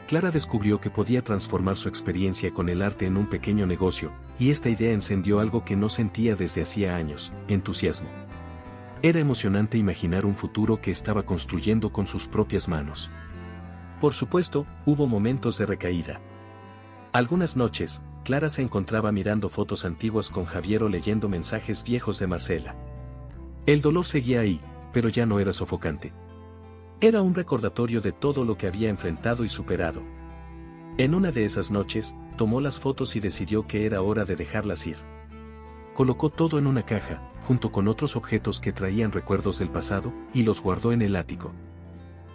Clara descubrió que podía transformar su experiencia con el arte en un pequeño negocio, y esta idea encendió algo que no sentía desde hacía años: entusiasmo. Era emocionante imaginar un futuro que estaba construyendo con sus propias manos. Por supuesto, hubo momentos de recaída. Algunas noches, Clara se encontraba mirando fotos antiguas con Javier o leyendo mensajes viejos de Marcela. El dolor seguía ahí, pero ya no era sofocante. Era un recordatorio de todo lo que había enfrentado y superado. En una de esas noches, tomó las fotos y decidió que era hora de dejarlas ir. Colocó todo en una caja, junto con otros objetos que traían recuerdos del pasado, y los guardó en el ático.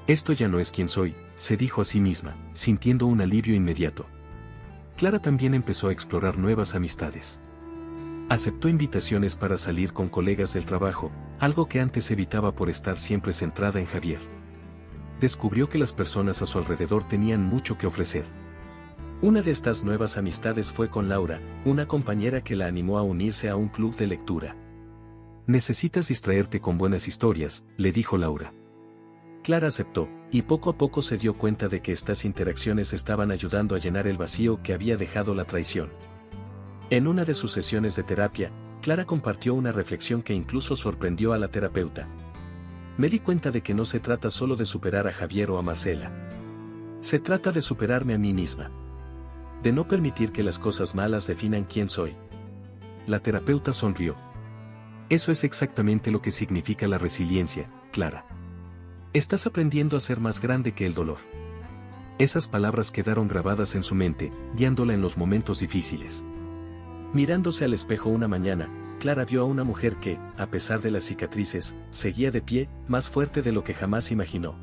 Esto ya no es quien soy, se dijo a sí misma, sintiendo un alivio inmediato. Clara también empezó a explorar nuevas amistades. Aceptó invitaciones para salir con colegas del trabajo, algo que antes evitaba por estar siempre centrada en Javier. Descubrió que las personas a su alrededor tenían mucho que ofrecer. Una de estas nuevas amistades fue con Laura, una compañera que la animó a unirse a un club de lectura. Necesitas distraerte con buenas historias, le dijo Laura. Clara aceptó, y poco a poco se dio cuenta de que estas interacciones estaban ayudando a llenar el vacío que había dejado la traición. En una de sus sesiones de terapia, Clara compartió una reflexión que incluso sorprendió a la terapeuta. Me di cuenta de que no se trata solo de superar a Javier o a Marcela. Se trata de superarme a mí misma. De no permitir que las cosas malas definan quién soy. La terapeuta sonrió. Eso es exactamente lo que significa la resiliencia, Clara. Estás aprendiendo a ser más grande que el dolor. Esas palabras quedaron grabadas en su mente, guiándola en los momentos difíciles. Mirándose al espejo una mañana, Clara vio a una mujer que, a pesar de las cicatrices, seguía de pie, más fuerte de lo que jamás imaginó.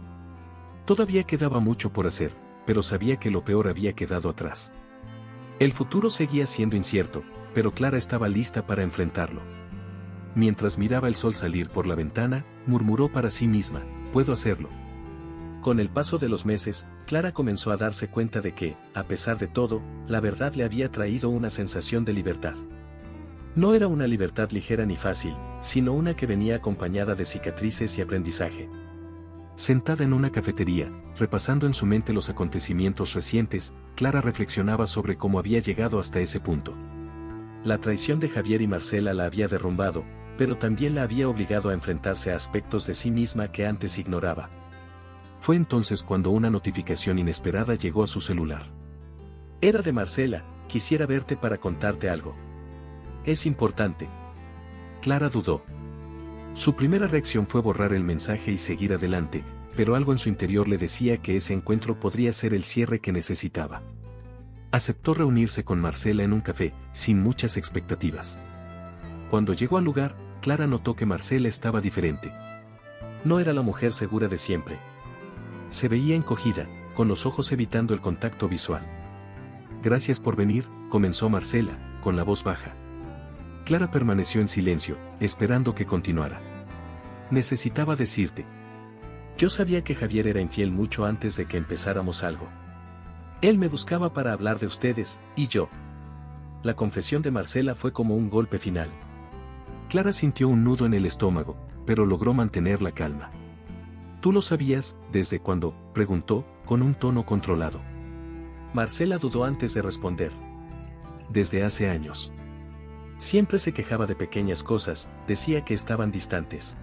Todavía quedaba mucho por hacer, pero sabía que lo peor había quedado atrás. El futuro seguía siendo incierto, pero Clara estaba lista para enfrentarlo. Mientras miraba el sol salir por la ventana, murmuró para sí misma: puedo hacerlo. Con el paso de los meses, Clara comenzó a darse cuenta de que, a pesar de todo, la verdad le había traído una sensación de libertad. No era una libertad ligera ni fácil, sino una que venía acompañada de cicatrices y aprendizaje. Sentada en una cafetería, repasando en su mente los acontecimientos recientes, Clara reflexionaba sobre cómo había llegado hasta ese punto. La traición de Javier y Marcela la había derrumbado, pero también la había obligado a enfrentarse a aspectos de sí misma que antes ignoraba. Fue entonces cuando una notificación inesperada llegó a su celular. Era de Marcela, quisiera verte para contarte algo. Es importante. Clara dudó. Su primera reacción fue borrar el mensaje y seguir adelante, pero algo en su interior le decía que ese encuentro podría ser el cierre que necesitaba. Aceptó reunirse con Marcela en un café, sin muchas expectativas. Cuando llegó al lugar, Clara notó que Marcela estaba diferente. No era la mujer segura de siempre. Se veía encogida, con los ojos evitando el contacto visual. Gracias por venir, comenzó Marcela, con la voz baja. Clara permaneció en silencio, esperando que continuara. Necesitaba decirte. Yo sabía que Javier era infiel mucho antes de que empezáramos algo. Él me buscaba para hablar de ustedes, y yo. La confesión de Marcela fue como un golpe final. Clara sintió un nudo en el estómago, pero logró mantener la calma. ¿Tú lo sabías, desde cuándo?, preguntó, con un tono controlado. Marcela dudó antes de responder. Desde hace años. Siempre se quejaba de pequeñas cosas, decía que estaban distantes.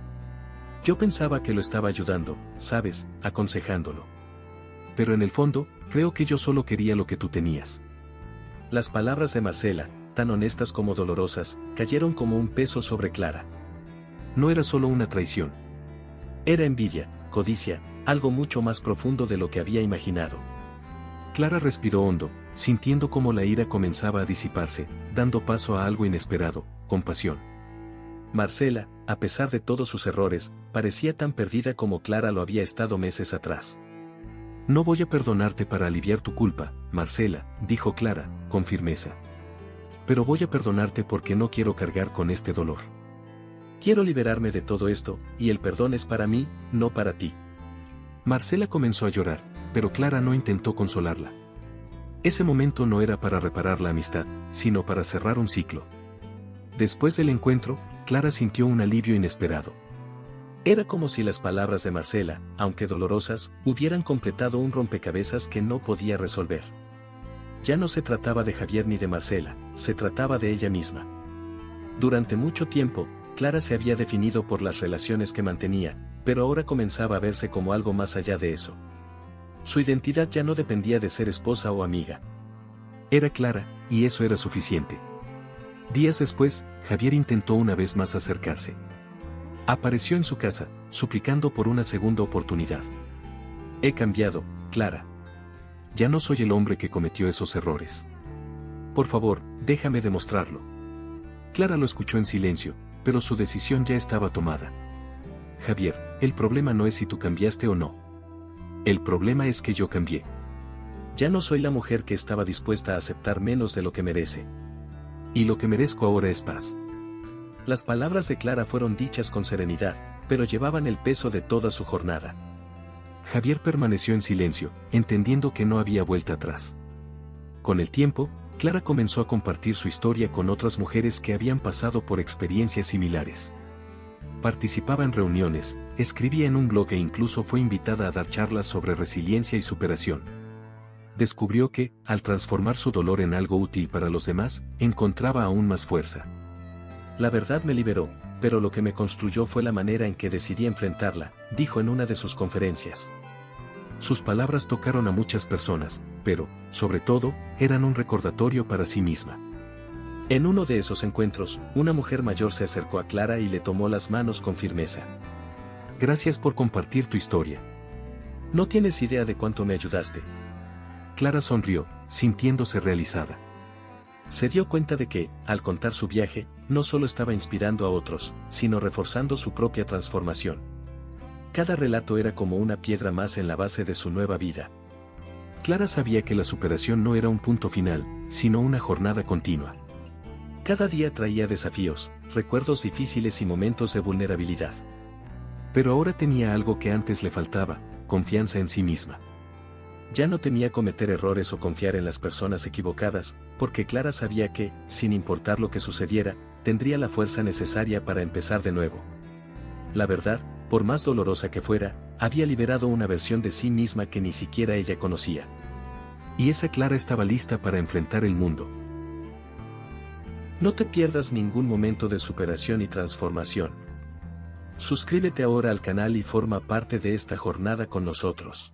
Yo pensaba que lo estaba ayudando, sabes, aconsejándolo. Pero en el fondo, creo que yo solo quería lo que tú tenías. Las palabras de Marcela, tan honestas como dolorosas, cayeron como un peso sobre Clara. No era solo una traición. Era envidia, codicia, algo mucho más profundo de lo que había imaginado. Clara respiró hondo, sintiendo cómo la ira comenzaba a disiparse, dando paso a algo inesperado, compasión. Marcela, a pesar de todos sus errores, parecía tan perdida como Clara lo había estado meses atrás. No voy a perdonarte para aliviar tu culpa, Marcela, dijo Clara, con firmeza. Pero voy a perdonarte porque no quiero cargar con este dolor. Quiero liberarme de todo esto, y el perdón es para mí, no para ti. Marcela comenzó a llorar, pero Clara no intentó consolarla. Ese momento no era para reparar la amistad, sino para cerrar un ciclo. Después del encuentro, Clara sintió un alivio inesperado. Era como si las palabras de Marcela, aunque dolorosas, hubieran completado un rompecabezas que no podía resolver. Ya no se trataba de Javier ni de Marcela, se trataba de ella misma. Durante mucho tiempo, Clara se había definido por las relaciones que mantenía, pero ahora comenzaba a verse como algo más allá de eso. Su identidad ya no dependía de ser esposa o amiga. Era Clara, y eso era suficiente. Días después, Javier intentó una vez más acercarse. Apareció en su casa, suplicando por una segunda oportunidad. He cambiado, Clara. Ya no soy el hombre que cometió esos errores. Por favor, déjame demostrarlo. Clara lo escuchó en silencio, pero su decisión ya estaba tomada. Javier, el problema no es si tú cambiaste o no. El problema es que yo cambié. Ya no soy la mujer que estaba dispuesta a aceptar menos de lo que merece. Y lo que merezco ahora es paz. Las palabras de Clara fueron dichas con serenidad, pero llevaban el peso de toda su jornada. Javier permaneció en silencio, entendiendo que no había vuelta atrás. Con el tiempo, Clara comenzó a compartir su historia con otras mujeres que habían pasado por experiencias similares. Participaba en reuniones, escribía en un blog e incluso fue invitada a dar charlas sobre resiliencia y superación. Descubrió que, al transformar su dolor en algo útil para los demás, encontraba aún más fuerza. La verdad me liberó, pero lo que me construyó fue la manera en que decidí enfrentarla, dijo en una de sus conferencias. Sus palabras tocaron a muchas personas, pero, sobre todo, eran un recordatorio para sí misma. En uno de esos encuentros, una mujer mayor se acercó a Clara y le tomó las manos con firmeza. Gracias por compartir tu historia. No tienes idea de cuánto me ayudaste. Clara sonrió, sintiéndose realizada. Se dio cuenta de que, al contar su viaje, no solo estaba inspirando a otros, sino reforzando su propia transformación. Cada relato era como una piedra más en la base de su nueva vida. Clara sabía que la superación no era un punto final, sino una jornada continua. Cada día traía desafíos, recuerdos difíciles y momentos de vulnerabilidad. Pero ahora tenía algo que antes le faltaba, confianza en sí misma. Ya no temía cometer errores o confiar en las personas equivocadas, porque Clara sabía que, sin importar lo que sucediera, tendría la fuerza necesaria para empezar de nuevo. La verdad, por más dolorosa que fuera, había liberado una versión de sí misma que ni siquiera ella conocía. Y esa Clara estaba lista para enfrentar el mundo. No te pierdas ningún momento de superación y transformación. Suscríbete ahora al canal y forma parte de esta jornada con nosotros.